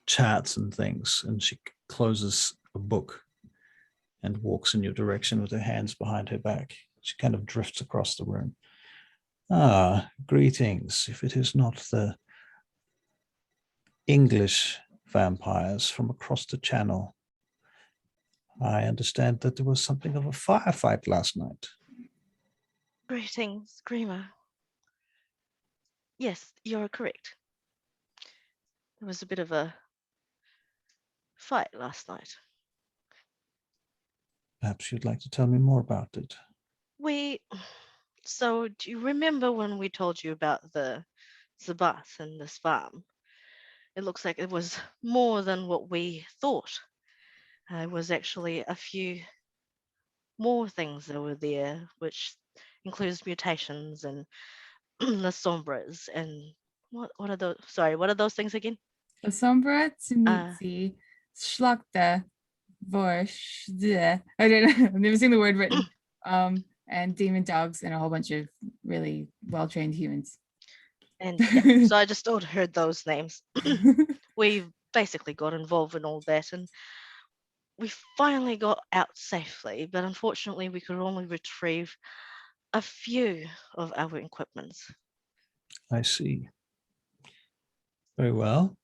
A: charts and things, and she closes a book and walks in your direction with her hands behind her back. She kind of drifts across the room. Ah, greetings. If it is not the English vampires from across the channel, I understand that there was something of a firefight last night.
D: Greetings, Grima. Yes, you're correct. There was a bit of a fight last night.
A: Perhaps you'd like to tell me more about it.
D: So do you remember when we told you about the bath and this farm? It looks like it was more than what we thought. It was actually a few more things that were there, which includes mutations and the sombras and what are those? Sorry, what are those things again?
B: the Sombra, Tsumitsi, Schlachta, Vosh, I don't know. I've never seen the word written. And demon dogs and a whole bunch of really well-trained humans.
D: And yeah, so I just heard those names. We basically got involved in all that, and we finally got out safely, but unfortunately we could only retrieve a few of our equipments.
A: I see. Very well.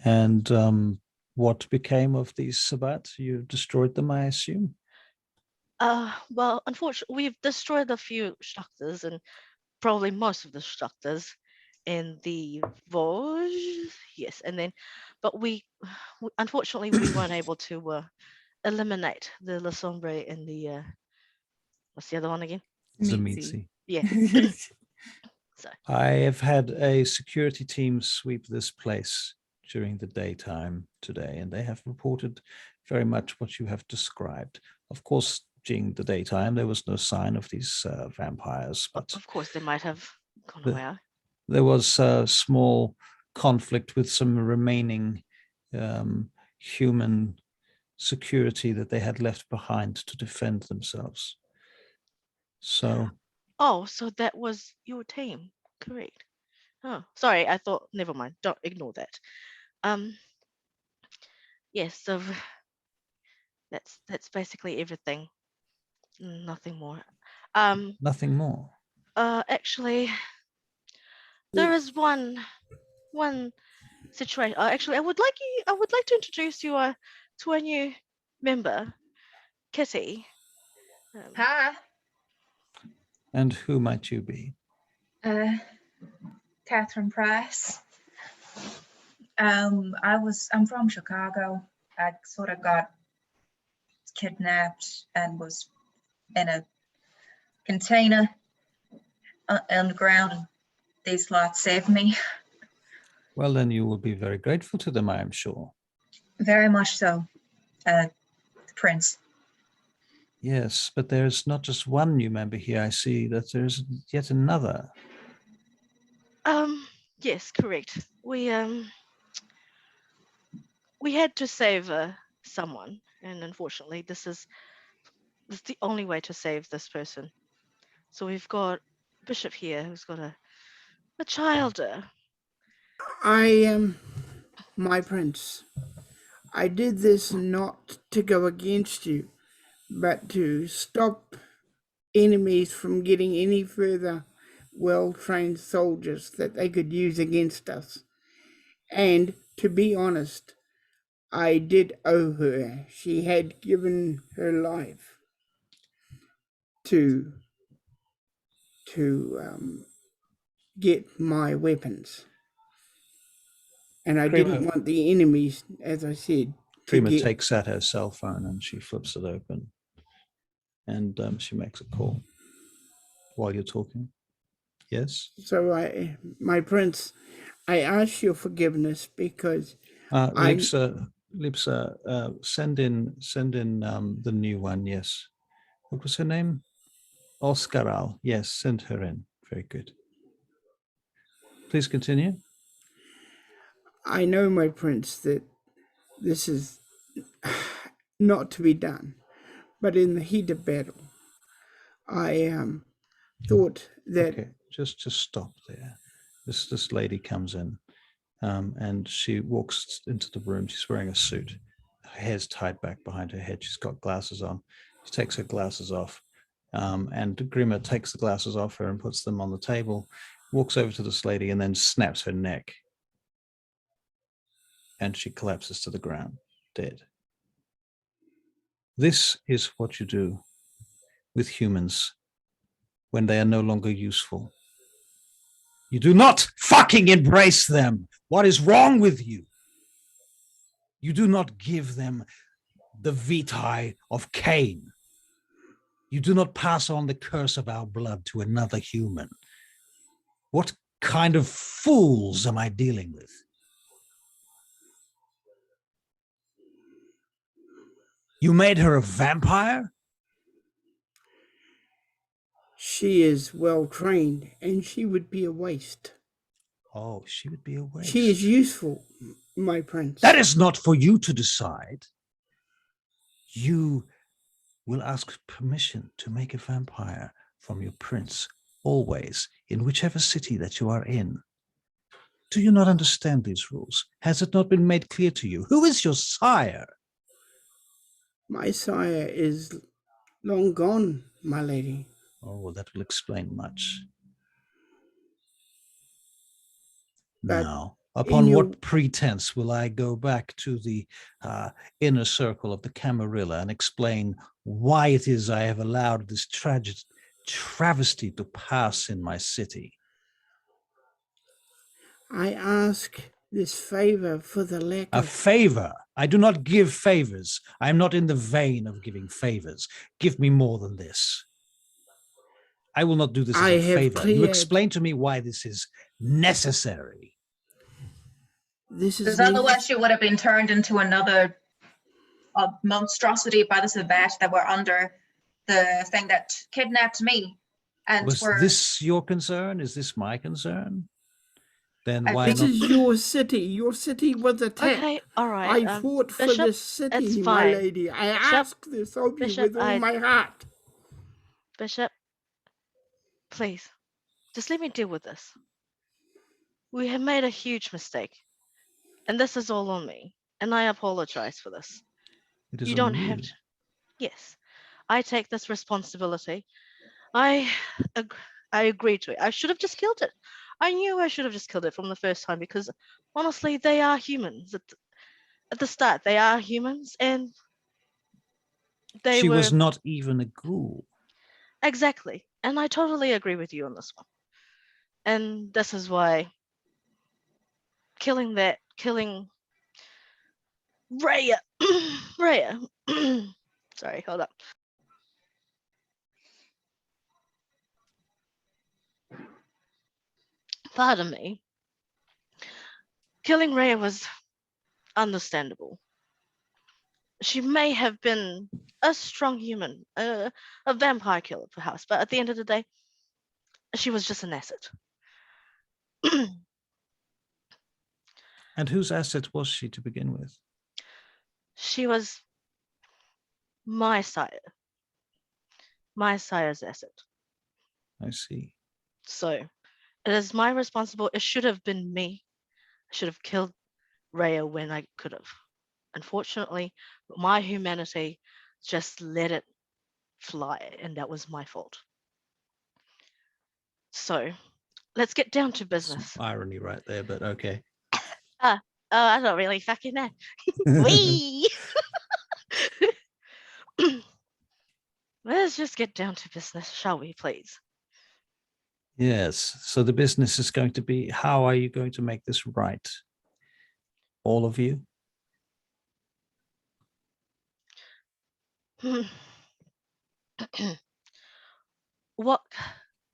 A: And what became of these Sabbat? You destroyed them, I assume?
D: Well, unfortunately, we've destroyed a few structures and probably most of the structures in the Vosges. Yes, and then, but unfortunately, we weren't able to eliminate the La Sombre and the what's the other one again?
A: Tzimitzi.
D: Yeah. So
A: I have had a security team sweep this place during the daytime today, and they have reported very much what you have described. Of course, during the daytime, there was no sign of these vampires, but
D: of course they might have gone away.
A: there was a small conflict with some remaining human security that they had left behind to defend themselves. So,
D: Oh, so that was your team, correct? Oh, sorry, I thought. Never mind. Don't ignore that. Yes. So that's basically everything. Nothing more.
A: nothing more.
D: Actually, there is one situation. Actually, I would like to introduce you to a new member, Kitty.
C: Hi.
A: And who might you be?
C: Catherine Price. I'm from Chicago. I sort of got kidnapped and was in a container underground, and these lots saved me.
A: Well, then you will be very grateful to them, I am sure.
C: Very much so, Prince.
A: Yes, but there's not just one new member here. I see that there's yet another.
D: Yes, correct. We had to save someone, and unfortunately, this is the only way to save this person. So we've got Bishop here, who's got a child.
F: I am my prince. I did this not to go against you, but to stop enemies from getting any further well-trained soldiers that they could use against us. And to be honest, I did owe her. She had given her life to get my weapons. And I
A: Prima-
F: didn't want the enemies, as I said, to
A: Prima
F: get.
A: takes out her cell phone and she flips it open, and she makes a call while you're talking. Yes.
F: So my prince, I ask your forgiveness because
A: Lipsa, send in the new one. Yes. What was her name? Oscaral. Yes, send her in. Very good. Please continue.
F: I know, my prince, that this is not to be done. But in the heat of battle, I thought that
A: Okay, just stop there. This lady comes in, and she walks into the room. She's wearing a suit. Her hair's tied back behind her head. She's got glasses on. She takes her glasses off, and Grima takes the glasses off her and puts them on the table. Walks over to this lady and then snaps her neck, and she collapses to the ground, dead. This is what you do with humans when they are no longer useful. You do not fucking embrace them. What is wrong with you? You do not give them the vitae of Cain. You do not pass on the curse of our blood to another human. What kind of fools am I dealing with? You made her a vampire?
F: she is well trained and she would be a waste.
A: Oh, she would be a waste.
F: She is useful, my prince.
A: That is not for you to decide. You will ask permission to make a vampire from your prince, always, in whichever city that you are in. Do you not understand these rules? Has it not been made clear to you? Who is your sire?
F: My sire is long gone, my lady.
A: Oh, well, that will explain much.
F: But
A: Now, upon
F: your-
A: what pretense will I go back to the inner circle of the Camarilla and explain why it is I have allowed this travesty to pass in my city?
F: I ask this favor for the lack
A: A
F: of...
A: favor? I do not give favors. I am not in the vein of giving favors. Give me more than this. I will not do this as
F: I
A: a
F: have
A: favor. You
F: cleared-
A: explain to me why this is necessary.
F: This is...
C: Because otherwise she would have been turned into another monstrosity by the Sabat that were under the thing that kidnapped me. And
A: Was
C: were
A: this your concern? Is this my concern? Then
C: I
A: why
F: This
A: not?
F: is your city. Your city was attacked.
D: Okay, all right.
F: I fought for
D: Bishop,
F: this city,
D: it's
F: my
D: fine.
F: lady. I
D: Bishop,
F: ask this of you
D: Bishop,
F: with all my heart.
D: Bishop, please, just let me deal with this. We have made a huge mistake, and this is all on me, and I apologize for this.
A: It is
D: You
A: on
D: don't have
A: you.
D: to. Yes, I take this responsibility. I agree to it. I should have just killed it. I knew I should have just killed it from the first time because honestly, they are humans. At the start, they are humans, and they
A: She
D: were
A: was not even a ghoul.
D: exactly. And I totally agree with you on this one. And this is why killing Raya, Raya. Sorry, hold up. Pardon me. Killing Raya was understandable. She may have been a strong human, a vampire killer perhaps, but at the end of the day, she was just an asset.
A: And whose asset was she to begin with?
D: She was my sire's asset.
A: I see.
D: So it is my responsibility. It should have been me. I should have killed Raya when I could have. Unfortunately, my humanity just let it fly, and that was my fault. So let's get down to business.
A: Some irony right there, but okay.
D: Oh, I don't really fucking know. Wee! Let's just get down to business, shall we, please?
A: Yes. So the business is going to be, how are you going to make this right? All of you?
D: What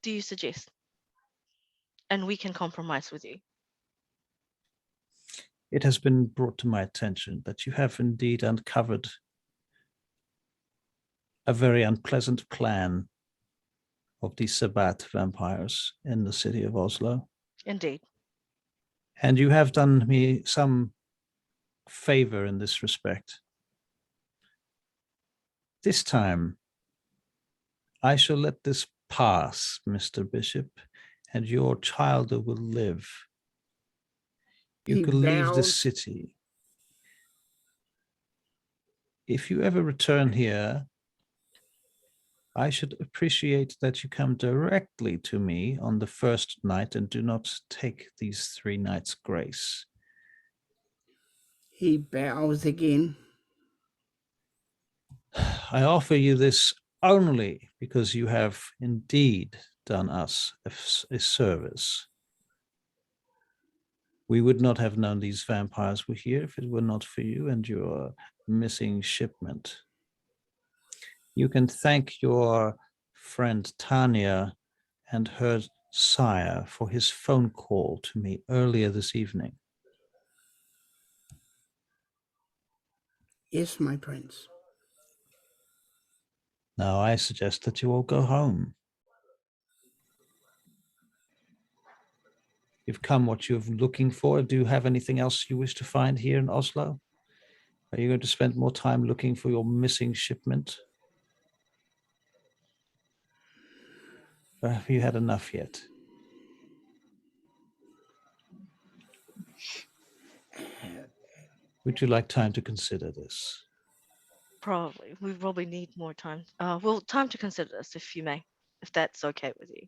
D: do you suggest? And we can compromise with you.
A: It has been brought to my attention that you have indeed uncovered a very unpleasant plan of the Sabbat vampires in the city of Oslo.
D: Indeed.
A: And you have done me some favor in this respect. This time, I shall let this pass, Mr. Bishop, and your child will live. You
F: He
A: can leave the
F: bows.
A: city. If you ever return here, I should appreciate that you come directly to me on the first night and do not take these 3 nights' grace.
F: He bows again.
A: I offer you this only because you have indeed done us a service. We would not have known these vampires were here if it were not for you and your missing shipment. You can thank your friend Tanya and her sire for his phone call to me earlier this evening.
F: Yes, my prince.
A: Now I suggest that you all go home. You've come what you're looking for. Do you have anything else you wish to find here in Oslo? Are you going to spend more time looking for your missing shipment? Or have you had enough yet? Would you like time to consider this?
D: Probably. We probably need more time. Well, time to consider this, if you may, if that's okay with you.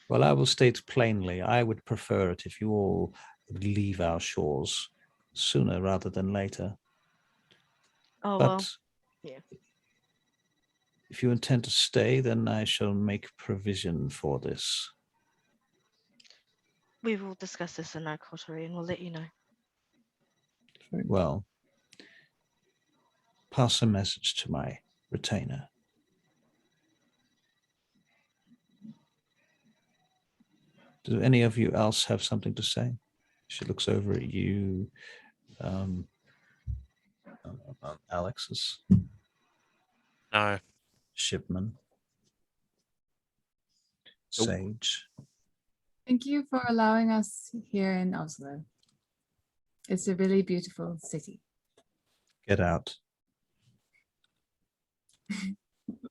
A: Well, I will state plainly, I would prefer it if you all would leave our shores sooner rather than later.
D: Oh,
A: But
D: well, yeah.
A: if you intend to stay, then I shall make provision for this.
D: We will discuss this in our coterie and we'll let you know.
A: Very well. Pass a message to my retainer. Do any of you else have something to say? She looks over at you, Alex's
E: No.
A: shipman,
G: Nope.
A: Sage.
B: Thank you for allowing us here in Oslo. It's a really beautiful city.
A: Get out.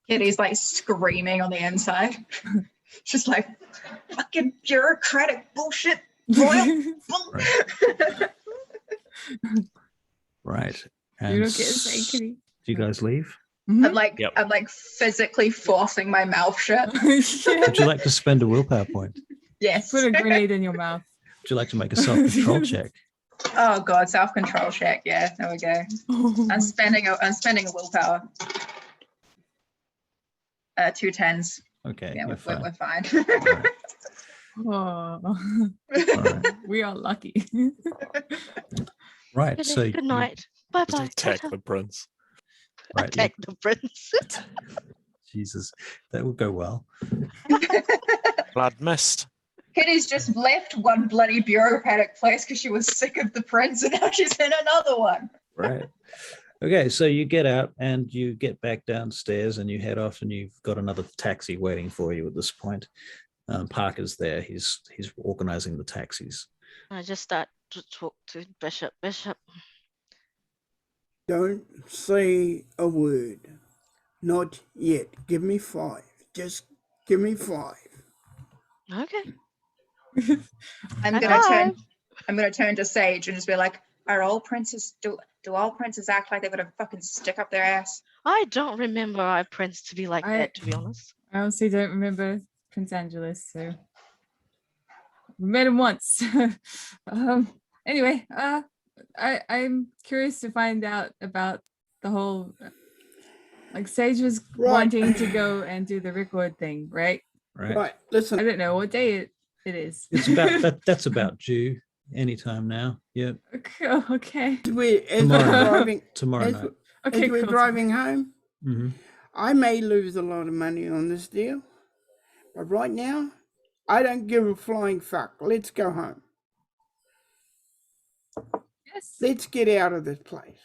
C: Kitty's like screaming on the inside. She's like, fucking bureaucratic bullshit. Royal bull-"
A: Right.
B: You
A: And
B: don't get to say kitty.
A: do you guys leave?
C: I'm like,
E: Yep.
C: I'm like physically forcing my mouth shut.
A: Would you like to spend a willpower point?
C: Yes.
B: Put a grenade in your mouth.
A: Would you like to make a self-control check?
C: Oh god, self-control check. Yeah, there we go. I'm spending a willpower. 2 10s.
A: Okay,
C: Yeah,
A: you're
C: we're
A: fine.
C: fine.
A: All right.
B: Oh.
A: All right.
B: We are lucky.
A: Right.
D: Good,
A: So
D: good night. Bye
G: Just
D: bye.
G: attack the prince.
A: right, you-
D: Attack the prince.
A: Jesus, that would go well.
E: Blood mist.
C: Kitty's just left one bloody bureaucratic place because she was sick of the prince, and now she's in another one.
A: Right. Okay, so you get out and you get back downstairs and you head off, and you've got another taxi waiting for you at this point. Parker's there. He's organizing the taxis.
D: I just start to talk to Bishop. Bishop,
F: Don't say a word. Not yet. Give me 5. Just give me 5.
D: okay.
C: I'm
D: High
C: gonna turn to Sage and just be like, "Are all princes do all princes act like they've got a fucking stick up their ass?"
D: I don't remember our prince to be like that, to be honest.
B: I honestly don't remember Prince Angelus, so we met him once. Anyway, I'm curious to find out about the whole. Like Sage was
F: Right.
B: wanting to go and do the record thing, right?
A: Right.
F: Right, listen.
B: I don't know what day it is.
A: It's about that's about due. anytime now. Yep.
B: Okay.
F: As we're
A: Tomorrow night.
F: driving,
A: Tomorrow
F: as,
A: night.
F: as
B: Okay,
F: we're
B: cool.
F: driving home,
A: Hmm.
F: I may lose a lot of money on this deal, but right now, I don't give a flying fuck. Let's go home.
B: Yes.
F: Let's get out of this place.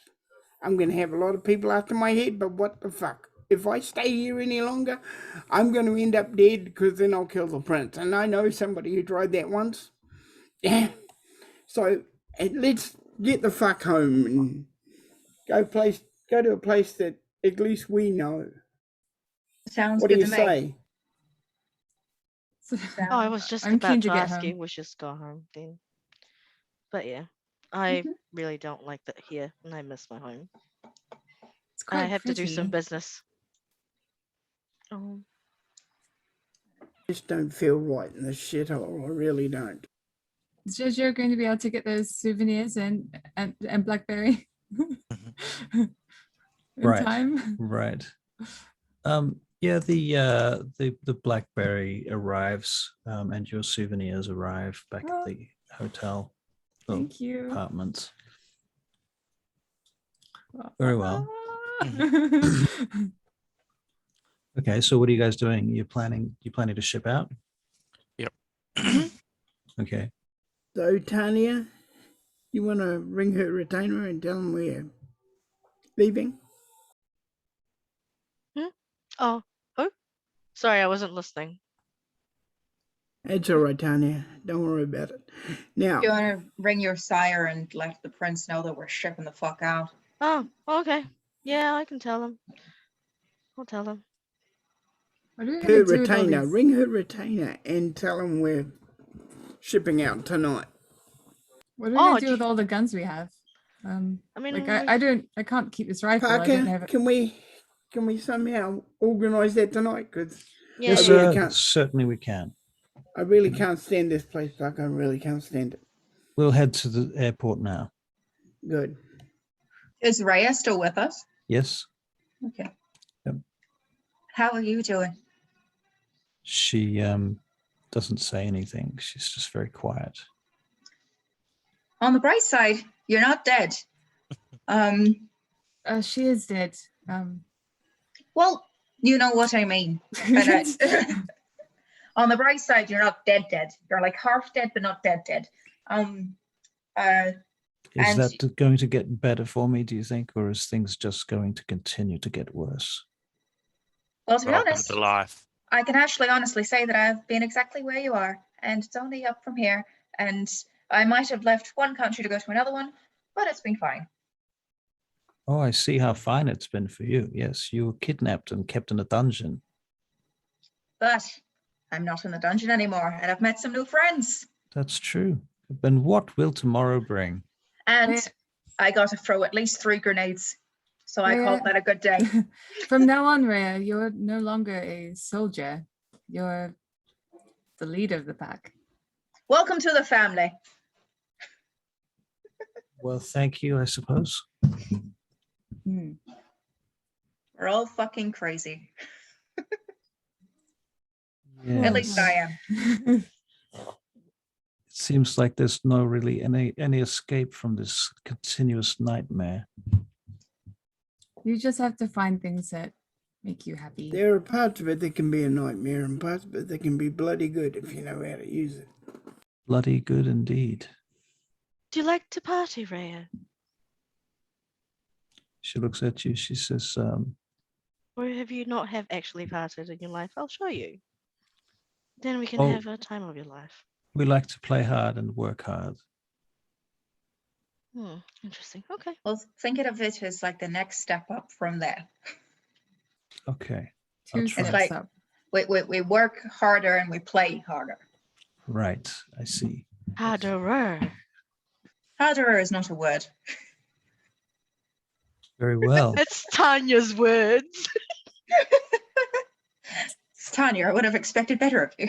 F: I'm going to have a lot of people after my head, but what the fuck? If I stay here any longer, I'm going to end up dead because then I'll kill the prince. And I know somebody who tried that once. Yeah. So let's get the fuck home and go to a place that at least we know.
C: Sounds
F: What do
C: good
F: you
C: to me.
F: say?
D: Oh, I was just
B: I'm
D: about
B: keen
D: to
B: to get
D: ask you,
B: home.
D: we should go home then. But yeah, I
C: Mhm.
D: really don't like that here, and I miss my home.
B: It's quite
D: I have to do some
B: pretty.
D: business. Oh,
F: Just don't feel right in this shithole. I really don't.
B: Is Jojo going to be able to get those souvenirs and Blackberry in
A: Right.
B: time?
A: Right. Yeah, the BlackBerry arrives, and your souvenirs arrive back
B: Oh.
A: at the hotel or
B: Thank you.
A: apartment. Very well. Okay, so what are you guys doing? You planning to ship out?
E: Yep.
A: Okay.
F: So, Tanya, you want to ring her retainer and tell them we're leaving?
D: oh, sorry, I wasn't listening.
F: It's all right, Tanya. Don't worry about it. Now,
C: Do you want to ring your sire and let the prince know that we're shipping the fuck out?
D: Oh, okay. Yeah, I can tell him. I'll tell him.
B: What are we
F: her
B: going to do with all
F: retainer,
B: these?
F: ring her retainer and tell them we're shipping out tonight.
B: What are we
D: Oh,
B: going to do
D: do
B: with all the guns we have?
D: I mean,
B: Like I can't keep this rifle. I don't
F: Parker,
B: have it.
F: can we somehow organise that tonight? Because
D: yeah,
A: Yes,
F: really
A: sir.
F: can't.
A: Certainly we can.
F: I really can't stand this place, Parker. I really can't stand it.
A: We'll head to the airport now.
F: Good.
C: Is Rhea still with us?
A: Yes.
C: Okay.
A: Yep.
C: How are you doing?
A: She doesn't say anything. She's just very quiet.
C: On the bright side, you're not dead.
B: She is dead.
C: Well, you know what I mean. And on the bright side, you're not dead. You're like half dead, but not dead.
A: Is
C: And-
A: that going to get better for me, do you think, or is things just going to continue to get worse?
C: Well, to be
E: Welcome
C: honest,
E: to life.
C: I can actually honestly say that I've been exactly where you are, and it's only up from here. And I might have left one country to go to another one, but it's been fine.
A: Oh, I see how fine it's been for you. Yes, you were kidnapped and kept in a dungeon.
C: But I'm not in the dungeon anymore, and I've met some new friends.
A: That's true. And what will tomorrow bring?
C: And
B: Where-
C: I got to throw at least 3 grenades. So I
B: Where-
C: called that a good day.
B: From now on, Rhea, you're no longer a soldier. You're the leader of the pack.
C: Welcome to the family.
A: Well, thank you, I suppose.
B: Hmm.
C: We're all fucking crazy.
A: Yes.
C: At least I am.
A: It seems like there's no really any escape from this continuous nightmare.
B: You just have to find things that make you happy.
F: There are parts of it that can be a nightmare and parts of it that can be bloody good if you know how to use it.
A: Bloody good indeed.
D: Do you like to party, Rhea?
A: She looks at you. She says,
D: Or have you not have actually partied in your life? I'll show you. Then we can
A: Oh.
D: have a time of your life.
A: we like to play hard and work hard.
D: Interesting. Okay.
C: Well, think of it as like the next step up from there.
A: Okay.
B: Two
A: I'll try.
B: steps
C: like-
B: up.
C: We work harder and we play harder.
A: Right. I see.
D: Harderer.
C: Harder is not a word.
A: Very well.
D: It's Tanya's words.
C: Tanya, I would have expected better of you.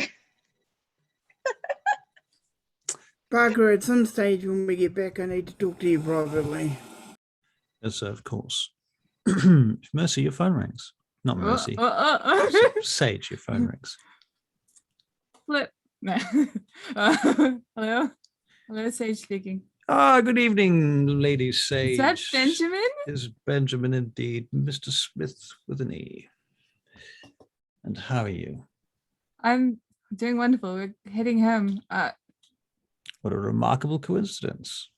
F: Parker, at some stage when we get back, I need to talk to you privately.
A: Yes, of course. Mercy, your phone rings. Not Mercy. Sage, your phone rings.
B: Flip. No. Hello? Hello, Sage speaking.
A: Good evening, Lady Sage.
B: Is that Benjamin?
A: Is Benjamin indeed, Mr. Smith with an E. And how are you?
B: I'm doing wonderful. We're heading home.
A: What a remarkable coincidence.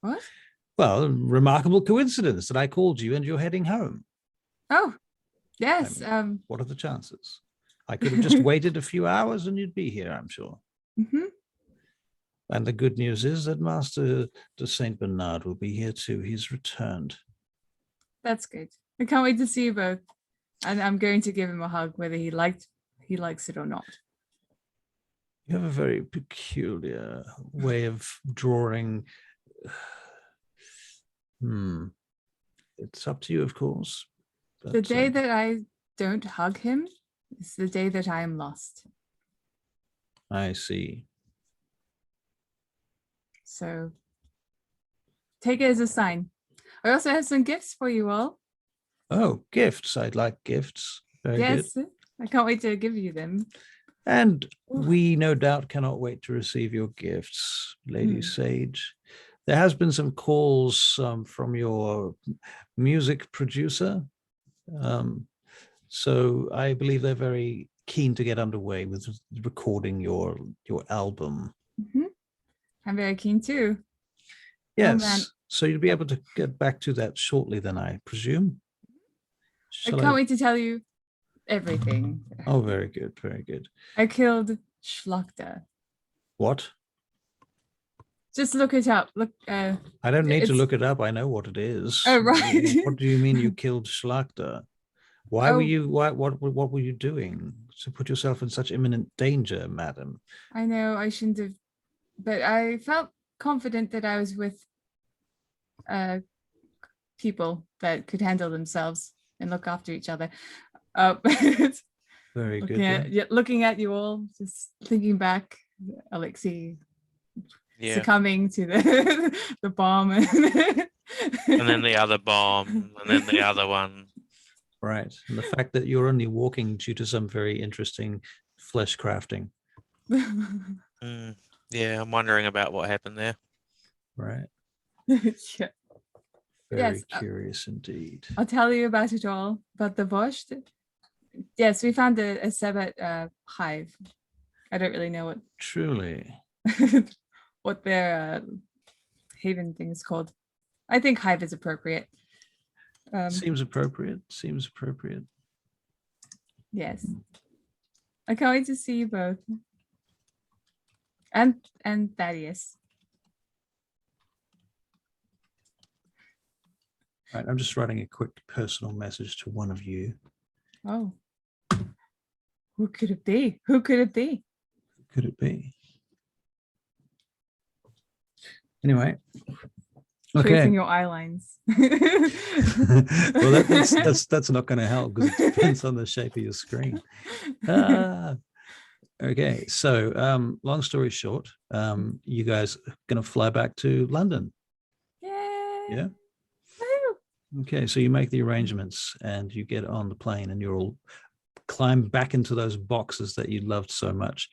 B: What?
A: Well, remarkable coincidence that I called you and you're heading home.
B: Oh, yes.
A: What are the chances? I could have just waited a few hours and you'd be here, I'm sure.
B: Mhm.
A: And the good news is that Master de Saint Bernard will be here too. He's returned.
B: That's good. I can't wait to see you both. And I'm going to give him a hug, whether he likes it or not.
A: You have a very peculiar way of drawing. It's up to you, of course.
B: The
A: But,
B: day that I don't hug him is the day that I am lost.
A: I see.
B: So take it as a sign. I also have some gifts for you all.
A: Oh, gifts. I'd like gifts. Very good.
B: Yes, I can't wait to give you them.
A: And we no doubt cannot wait to receive your gifts, Lady Sage. There has been some calls from your music producer. So I believe they're very keen to get underway with recording your album.
B: Mhm. I'm very keen too.
A: Yes.
B: man.
A: So you'll be able to get back to that shortly then, I presume.
B: I can't wait to tell you everything.
A: Oh, very good. Very good.
B: I killed Schlachter.
A: What?
B: Just look it up. Look.
A: I don't need to
B: it's-
A: look it up. I know what it is.
B: Oh, right.
A: What do you mean you killed Schlachter? Why were
B: Oh.
A: you? What were you doing to put yourself in such imminent danger, madam?
B: I know I shouldn't have, but I felt confident that I was with people that could handle themselves and look after each other.
A: Very good.
B: Looking at you all, just thinking back, Alexei
E: Yeah.
B: succumbing to the bomb,
E: And then the other bomb, and then the other one.
A: Right. And the fact that you're only walking due to some very interesting flesh crafting.
E: Yeah, I'm wondering about what happened there.
A: Right.
B: Yeah.
A: Very
B: Yes,
A: curious indeed.
B: I'll tell you about it all. About the Bosch. Yes, we found a Sabbat hive. I don't really know
A: Truly.
B: what their haven thing is called. I think hive is appropriate.
A: Seems appropriate. Seems appropriate.
B: Yes. I can't wait to see you both. And Thaddeus.
A: Right. I'm just writing a quick personal message to one of you.
B: Oh. Who could it be? Who could it be?
A: Could it be? Anyway. Okay.
B: Tracing your eye lines.
A: Well, that's not going to help because it depends on the shape of your screen. Okay, so long story short, you guys are going to fly back to London.
B: Yay.
A: Yeah.
B: Woo.
A: Okay, so you make the arrangements and you get on the plane and you're all climb back into those boxes that you loved so much.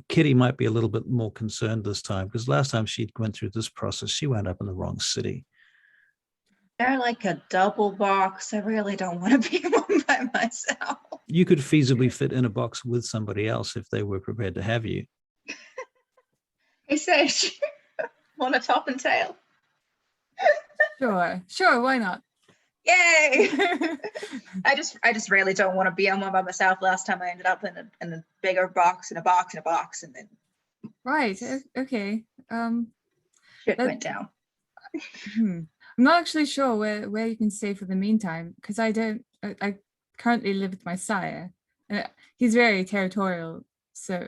A: Kitty might be a little bit more concerned this time because last time she went through this process, she wound up in the wrong city.
C: They're like a double box. I really don't want to be one by myself.
A: You could feasibly fit in a box with somebody else if they were prepared to have you.
C: Hey, Sage, want a top and tail?
B: Sure, why not?
C: Yay! I just really don't want to be on one by myself. Last time I ended up in a bigger box, in a box, and then
B: Right. Okay.
C: shit
B: That-
C: went down.
B: I'm not actually sure where you can stay for the meantime because I currently live with my sire. He's very territorial. So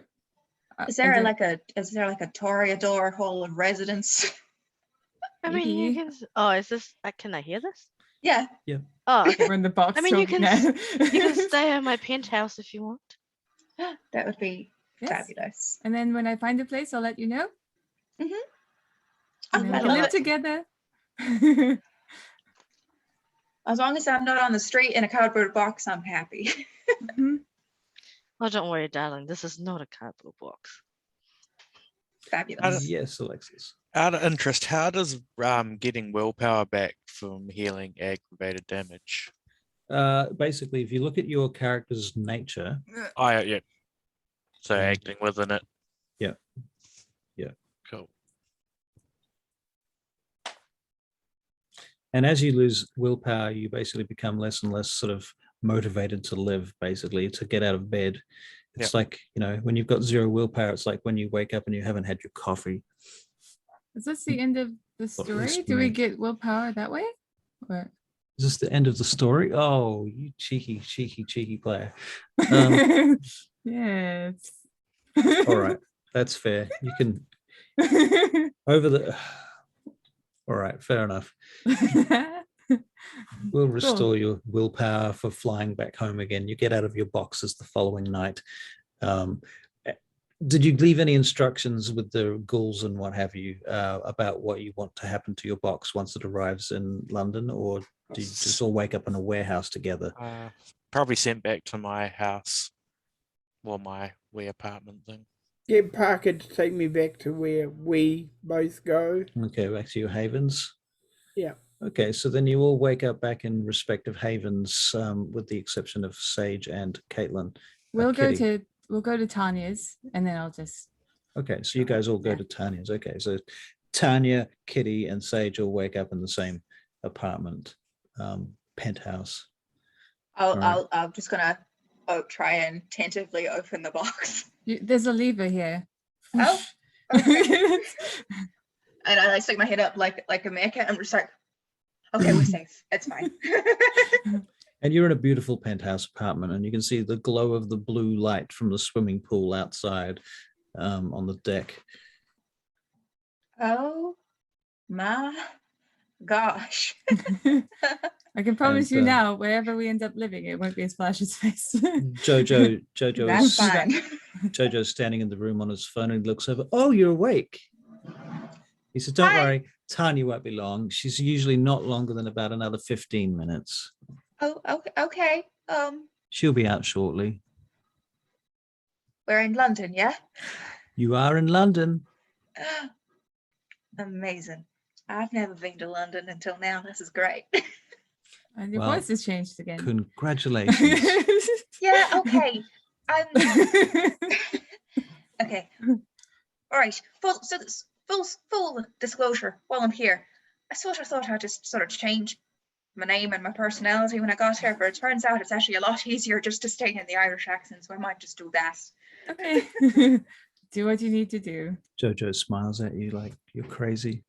C: Is there like a Toreador hall of residence?
D: I mean, you
B: Maybe.
D: can. Oh, is this? Can I hear this?
C: Yeah.
D: Oh, okay.
B: we're in the box?
D: I mean, you
B: talking
D: can
B: now.
D: You can stay at my penthouse if you want.
C: That would be
B: Yes.
C: fabulous.
B: And then when I find a place, I'll let you know.
C: I
B: And then
C: I
B: we can
C: love
B: live
C: it.
B: together.
C: As long as I'm not on the street in a cardboard box, I'm happy.
B: Mhm.
D: Oh, don't worry, darling. This is not a cardboard box.
C: Fabulous.
A: Yes, Alexis.
E: Out of interest, how does getting willpower back from healing aggravated damage?
A: Basically, if you look at your character's nature,
E: Oh, yeah. So
A: Yeah.
E: acting within it.
A: Yeah. Yeah.
E: Cool.
A: and as you lose willpower, you basically become less and less sort of motivated to live, basically, to get out of bed. It's like, when you've got zero willpower, it's like when you wake up and you haven't had your coffee.
B: Is this the end of the
A: Well, at least
B: story?
A: for
B: Do we
A: me.
B: get willpower that way? Or
A: Is this the end of the story? Oh, you cheeky player. Um,
B: yes.
A: all right, that's fair. You can over the. All right, fair enough. We'll restore your willpower for flying back home again. You get out of your boxes the following night. Did you leave any instructions with the ghouls and what have you about what you want to happen to your box once it arrives in London, or do you just all wake up in a warehouse together?
E: Probably sent back to my house, or my wee apartment thing.
F: Get Parker to take me back to where we both go.
A: Okay, back to your havens.
F: Yeah.
A: Okay, so then you all wake up back in respective havens, with the exception of Sage and Caitlin.
B: We'll go
A: Kitty.
B: to Tanya's, and then I'll just.
A: Okay, so you guys all go to Tanya's. Okay, so Tanya, Kitty, and Sage all wake up in the same apartment, penthouse.
C: I'm just gonna try and tentatively open the box.
B: There's a lever here.
C: Oh, okay. And I stick my head up like a mecha. I'm just like, okay, we're safe. It's fine.
A: And you're in a beautiful penthouse apartment, and you can see the glow of the blue light from the swimming pool outside on the deck.
C: Oh my gosh.
B: I can promise
A: And,
B: you now, wherever we end up living, it won't be as Flash's face.
A: Jojo
C: That's
A: is
C: fine.
A: Jojo's standing in the room on his phone, and he looks over. Oh, you're awake. He said, "Don't
C: Hi.
A: worry, Tanya won't be long. She's usually not longer than about another 15 minutes.
C: Oh, okay.
A: She'll be out shortly."
C: We're in London, yeah?
A: You are in London.
C: Amazing. I've never been to London until now. This is great.
B: And your
A: Well,
B: voice has changed again.
A: Congratulations.
C: Yeah, okay. Okay. All right. Full disclosure while I'm here. I sort of thought I'd just sort of change my name and my personality when I got here, but it turns out it's actually a lot easier just to stay in the Irish accent, so I might just do that.
B: Okay. Do what you need to do.
A: Jojo smiles at you like you're crazy.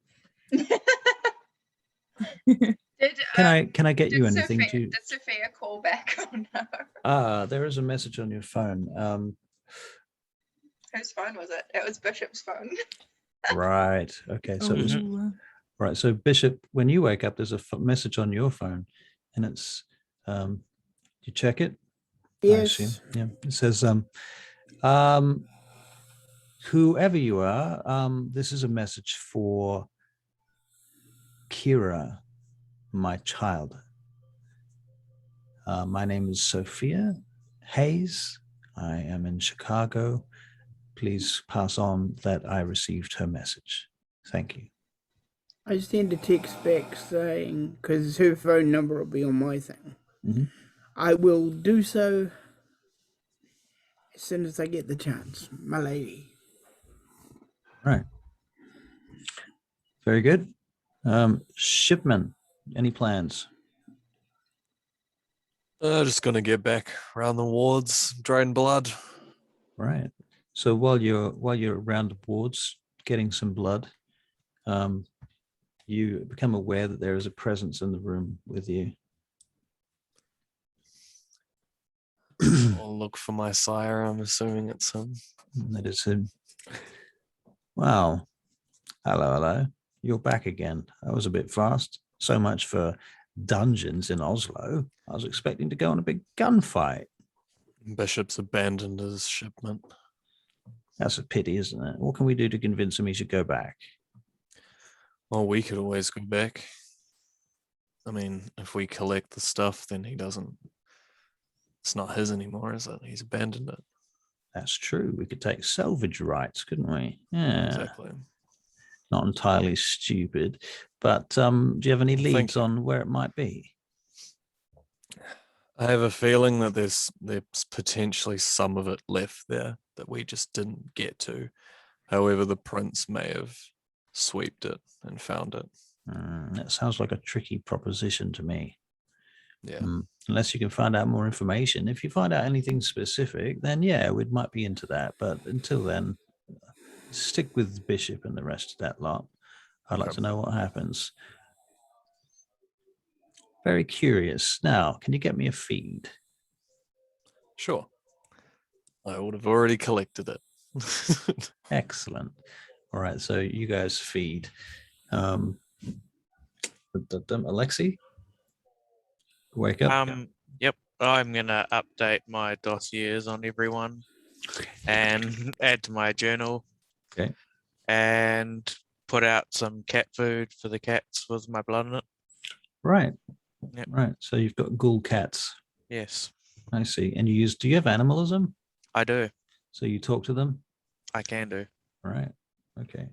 A: Can I get you anything?
C: Did Sophia call back on her?
A: There is a message on your phone.
C: Whose phone was it? It was Bishop's phone.
A: Right. Okay. So it was
B: Ooh.
A: right. So Bishop, when you wake up, there's a message on your phone, and it's you check it.
F: Yes.
A: I assume. Yeah. It says whoever you are, this is a message for Kira, my child. My name is Sophia Hayes. I am in Chicago. Please pass on that I received her message. Thank you.
F: I send a text back saying, because her phone number will be on my thing.
A: Mhm.
F: I will do so as soon as I get the chance, my lady.
A: Right. Very good. Shipman, any plans?
G: Just gonna get back around the wards, drain blood.
A: Right. So while you're around the wards getting some blood, you become aware that there is a presence in the room with you.
G: I'll look for my sire. I'm assuming it's him.
A: That is him. Wow. Hello. You're back again. That was a bit fast. So much for dungeons in Oslo. I was expecting to go on a big gunfight.
G: Bishop's abandoned his shipment.
A: That's a pity, isn't it? What can we do to convince him he should go back?
G: Well, we could always go back. I mean, if we collect the stuff, then he doesn't. It's not his anymore, is it? He's abandoned it.
A: That's true. We could take salvage rights, couldn't we? Yeah.
G: Exactly.
A: Not entirely stupid. But do you have any
G: Thank
A: leads
G: you.
A: on where it might be?
G: I have a feeling that there's potentially some of it left there that we just didn't get to. However, the prince may have swept it and found it.
A: That sounds like a tricky proposition to me.
G: Yeah.
A: Unless you can find out more information. If you find out anything specific, then yeah, we might be into that. But until then, stick with Bishop and the rest of that lot. I'd like
G: Okay.
A: to know what happens. Very curious. Now, can you get me a feed?
G: Sure. I would have already collected it.
A: Excellent. All right, so you guys feed. Alexi, wake up.
E: Yep. I'm gonna update my dossiers on everyone and add to my journal.
A: Okay.
E: And put out some cat food for the cats with my blood in it.
A: Right.
E: Yep.
A: Right. So you've got ghoul cats.
E: Yes,
A: I see. And do you have animalism?
E: I do.
A: So you talk to them?
E: I can do.
A: Right. Okay.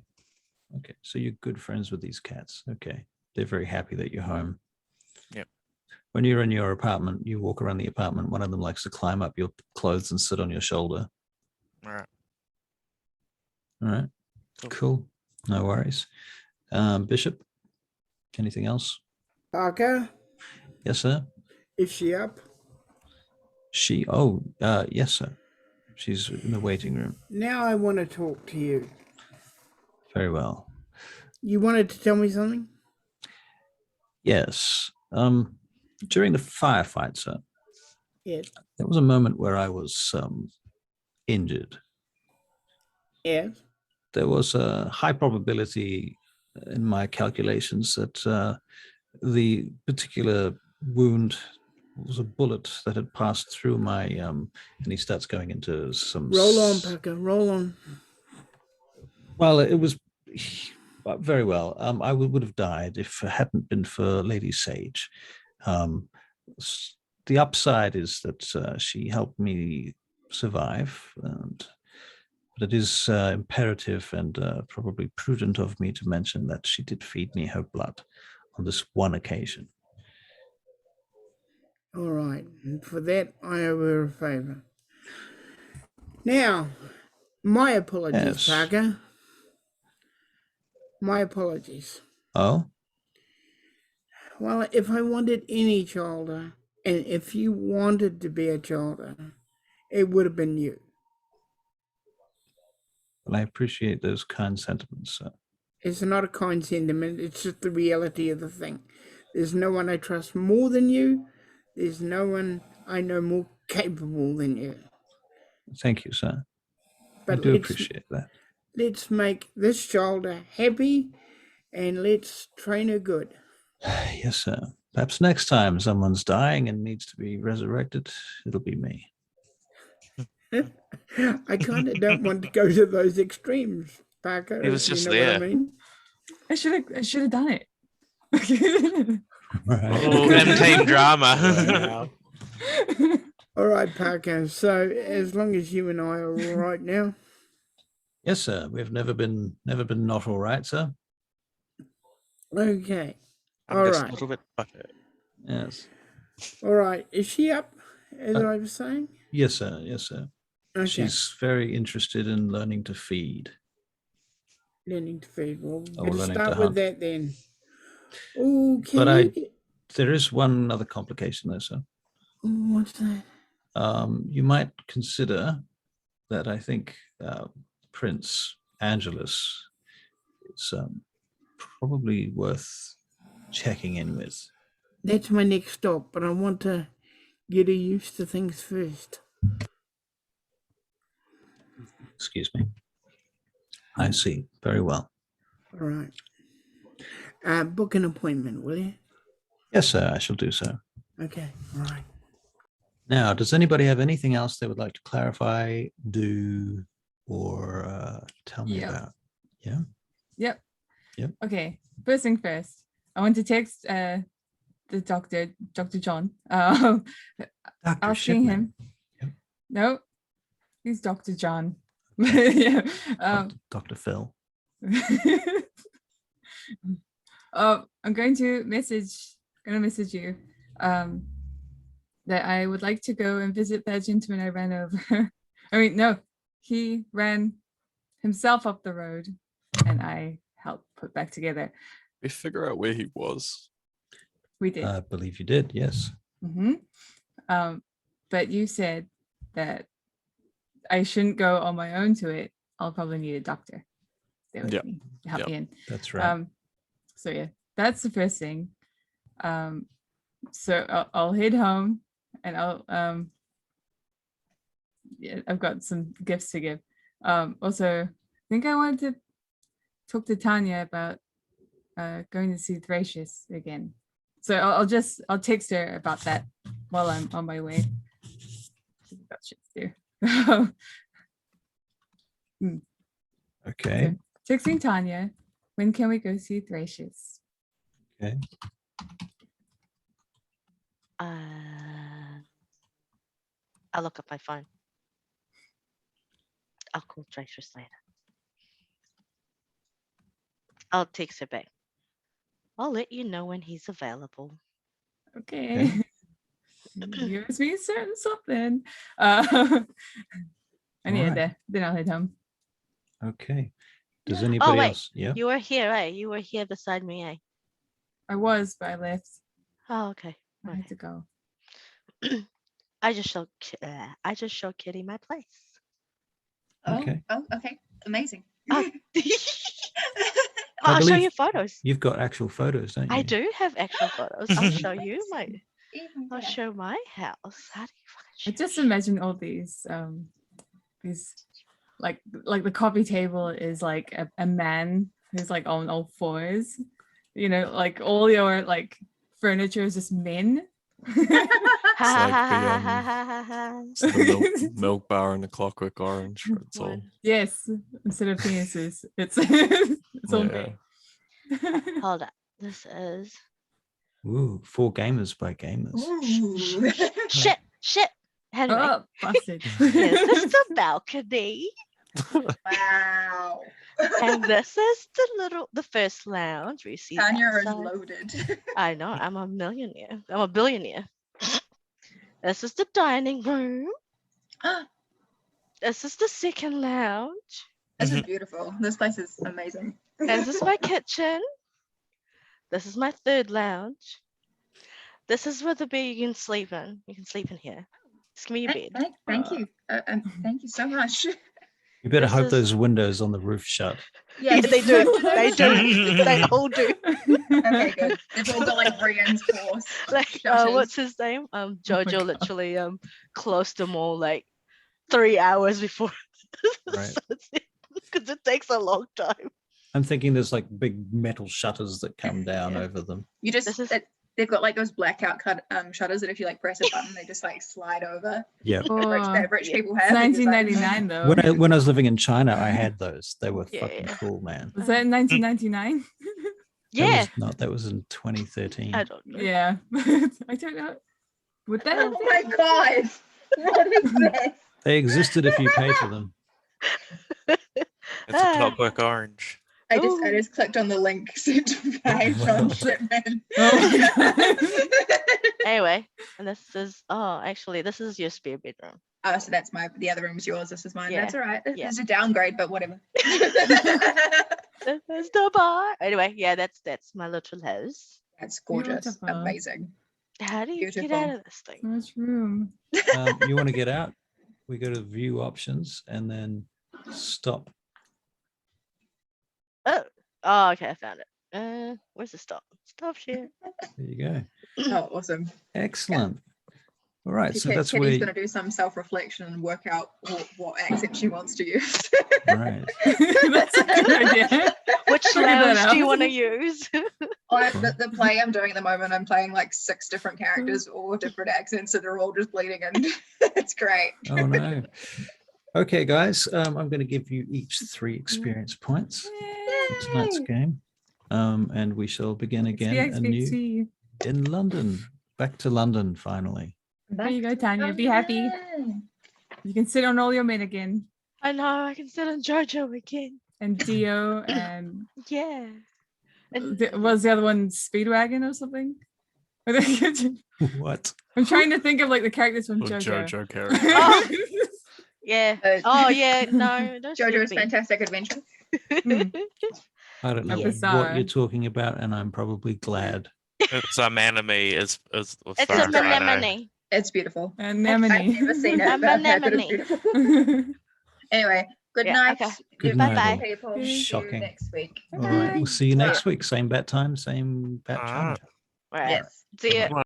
A: Okay. So you're good friends with these cats. Okay. They're very happy that you're home.
E: Yep.
A: When you're in your apartment, you walk around the apartment. One of them likes to climb up your clothes and sit on your shoulder.
E: All right.
A: All right. Cool. No worries. Bishop, anything else?
F: Parker,
A: Yes, sir.
F: is she up?
A: Yes, sir. She's in the waiting room.
F: Now I want to talk to you.
A: Very well.
F: You wanted to tell me something?
A: Yes. During the firefight, sir,
F: Yes.
A: there was a moment where I was injured.
F: Yes.
A: There was a high probability in my calculations that the particular wound was a bullet that had passed through my and he starts going into some
F: Roll on, Parker. Roll on.
A: Well, it was very well. I would have died if it hadn't been for Lady Sage. The upside is that she helped me survive, but it is imperative and probably prudent of me to mention that she did feed me her blood on this one occasion.
F: All right. And for that, I owe her a favor. Now, my apologies,
A: Yes.
F: Parker. My apologies.
A: Oh,
F: Well, if I wanted any childer, and if you wanted to be a childer, it would have been you.
A: well, I appreciate those kind sentiments, sir.
F: It's not a kind sentiment, it's just the reality of the thing. There's no one I trust more than you. There's no one I know more capable than you.
A: Thank you, sir.
F: But
A: I do appreciate that.
F: Let's make this childer happy and let's train her good.
A: Yes, sir. Perhaps next time someone's dying and needs to be resurrected, it'll be me.
F: I kind of don't want to go to those extremes, Parker.
E: He was just
F: you know
E: there.
F: what I mean?
B: I should have done it.
A: Right.
E: Oh, and team drama.
F: All right, Parker. So as long as you and I are all right now.
A: Yes, sir. We've never been not all right, sir.
F: Okay.
E: I'm
F: All
E: just
F: right.
E: a little bit buttered.
A: Yes.
F: All right. Is she up, as I was saying?
A: Yes, sir. Yes, sir.
F: Okay.
A: She's very interested in learning to feed.
F: Learning to feed. Well,
A: Oh,
F: let's
A: learning
F: start
A: to
F: with
A: hunt.
F: that then. Oh, can
A: But
F: you...
A: there is one other complication though, sir.
F: What's that?
A: You might consider that I think Prince Angelus is probably worth checking in with.
F: That's my next stop, but I want to get her used to things first.
A: Excuse me. I see. Very well.
F: All right. Book an appointment, will you?
A: Yes, sir. I shall do so.
F: Okay. All right.
A: Now, does anybody have anything else they would like to clarify, do, or tell me about? Yeah.
B: Yep.
A: Yep.
B: Okay. First thing first, I want to text the doctor, Dr. John,
A: Dr.
B: asking
A: Shipman.
B: him.
A: Yep.
B: No, He's Dr. John. Yeah.
A: Dr. Phil.
B: I'm going to message you that I would like to go and visit that gentleman I ran over. I mean, no, he ran himself up the road and I helped put back together.
G: We figure out where he was.
B: We did.
A: I believe you did, yes.
B: But you said that I shouldn't go on my own to it. I'll probably need a doctor there with
G: Yep.
B: me to help me in.
A: That's right.
B: So yeah, that's the first thing. So I'll head home and I'll yeah, I've got some gifts to give. Also, I think I wanted to talk to Tanya about going to see Thracius again. So I'll text her about that while I'm on my way. She's got shit to do.
A: Okay.
B: So, texting Tanya, when can we go see Thracius?
A: Okay.
D: I'll look up my phone. I'll call Tracious later. I'll text her back. I'll let you know when he's available.
B: Okay. Gives me certain something. And yeah,
A: Alright.
B: then I'll head home.
A: Okay. Does anybody
D: wait.
A: else? Yeah.
D: You were here, eh? You were here beside me, eh?
B: I was, but I left.
D: Oh, okay.
B: I had to go.
D: I just showed Kitty my place.
A: Okay.
C: Oh, okay. Amazing.
D: Oh.
A: I
D: I'll show
A: believe
D: you photos.
A: You've got actual photos, don't you?
D: I do have actual photos. I'll show you my.
C: Even
D: I'll
C: better.
D: show my house. How do you
B: I
D: fucking
B: just
D: show?
B: imagine all these like the coffee table is like a man who's like on all fours. You know, like all your like furniture is just men.
D: Ha
G: like
D: ha
G: the,
D: ha ha ha ha ha.
G: It's the milk bar and the Clockwork Orange. It's all.
D: One.
B: Yes, instead of penises, it's it's all
G: Yeah.
B: men.
D: Hold up. This is
A: Ooh, 4 gamers by gamers.
C: Ooh.
D: shit. Anyway,
B: Oh, busted.
D: is this the balcony?
C: Wow.
D: And this is the first lounge where you see
C: Tanya is
D: outside.
C: loaded.
D: I know, I'm a millionaire. I'm a billionaire. This is the dining room. This is the second lounge.
C: This is beautiful. This place is amazing.
D: And this is my kitchen. This is my third lounge. This is where the bed you can sleep in. You can sleep in here. Just give me your bed.
C: Thank you. Thank you so much.
A: You better
D: This
A: hope
D: is-
A: those windows on the roof shut.
D: Yeah, they do. They do. They all do.
C: Okay, good. They've all got like reinforced.
D: Like,
C: shutters.
D: what's his name? Jojo
B: God.
D: literally closed them all like 3 hours before
A: Right.
D: because it takes a long time.
A: I'm thinking there's like big metal shutters that come down
D: Yeah.
A: over them.
C: You just
D: This is-
C: they've got like those blackout shutters that if you like press a button, they just like slide over.
A: Yeah.
C: That rich
D: yeah.
C: people
B: It's
C: have. and you're like,
B: 1999 though.
A: When I was living in China, I had those. They were
D: Yeah,
A: fucking
D: yeah.
A: cool, man.
B: Was that in 1999?
D: Yeah,
A: That was in 2013.
D: I don't know.
B: Yeah. I don't know. Would that have
C: Oh my god! What is this?
A: They existed if you paid for them.
E: It's a Clockwork Orange.
C: I just clicked on the link sent by John Shipman.
B: Oh my God.
D: Anyway, and this is actually this is your spare bedroom.
C: Oh, so that's the other room's yours. This is mine.
D: Yeah,
C: That's all right. This
D: yeah.
C: is a downgrade, but whatever.
D: This is the bar. Anyway, yeah, that's my little house.
C: That's gorgeous.
B: Beautiful.
C: Amazing.
D: How do you get
C: Beautiful.
D: out of this
B: So
D: thing?
B: much room.
A: You want to get out? We go to view options and then stop.
D: Oh, okay, I found it. Where's the stop? Stop share.
A: There you go.
C: Oh, awesome.
A: Excellent. All right, so that's
C: Kitty's
A: where.
C: going to do some self-reflection and work out what accent she wants to use.
A: Right.
B: That's a good idea.
D: Which
B: Figure that
D: lounge do you
B: out.
D: want to use?
C: The play I'm doing at the moment, I'm playing like 6 different characters, all with different accents, and they're all just bleeding in. It's great.
A: Oh no. Okay, guys. I'm going to give you each 3 experience points for tonight's
C: Yay.
A: game, and we shall begin again anew
B: XP.
A: in London. Back to London, finally.
B: There you go, Tanya. Be happy. You can sit on all your men again,
D: I know, I can sit on Jojo again.
B: and Dio, and
D: Yeah. And
B: was the other one Speedwagon or something?
A: What?
B: I'm trying to think of like the characters from
G: Or
B: JoJo.
G: JoJo character.
D: Oh. yeah. Oh yeah, no, those should
C: JoJo's
D: be.
C: Fantastic Adventure.
B: Mm.
A: I don't know
D: Yeah.
A: what
B: Bizarre.
A: you're talking about, and I'm probably glad.
E: It's anime is
D: It's
E: far
D: a
E: as I know.
D: anemone.
C: It's beautiful.
B: Anemone.
C: I've never seen it,
D: I'm
C: but I've heard that it's
D: anemone.
C: beautiful. Anyway, good
D: Yeah,
C: night.
D: okay.
A: Good
C: you
A: night,
C: beautiful
D: all.
C: people.
B: Good.
C: See you
A: Shocking.
C: next week.
A: All right, we'll see you
C: Bye.
A: next week. Same bat time, same bat
E: All
A: channel.
E: right.
D: Right.
C: Yes.
D: See ya.
E: Come on.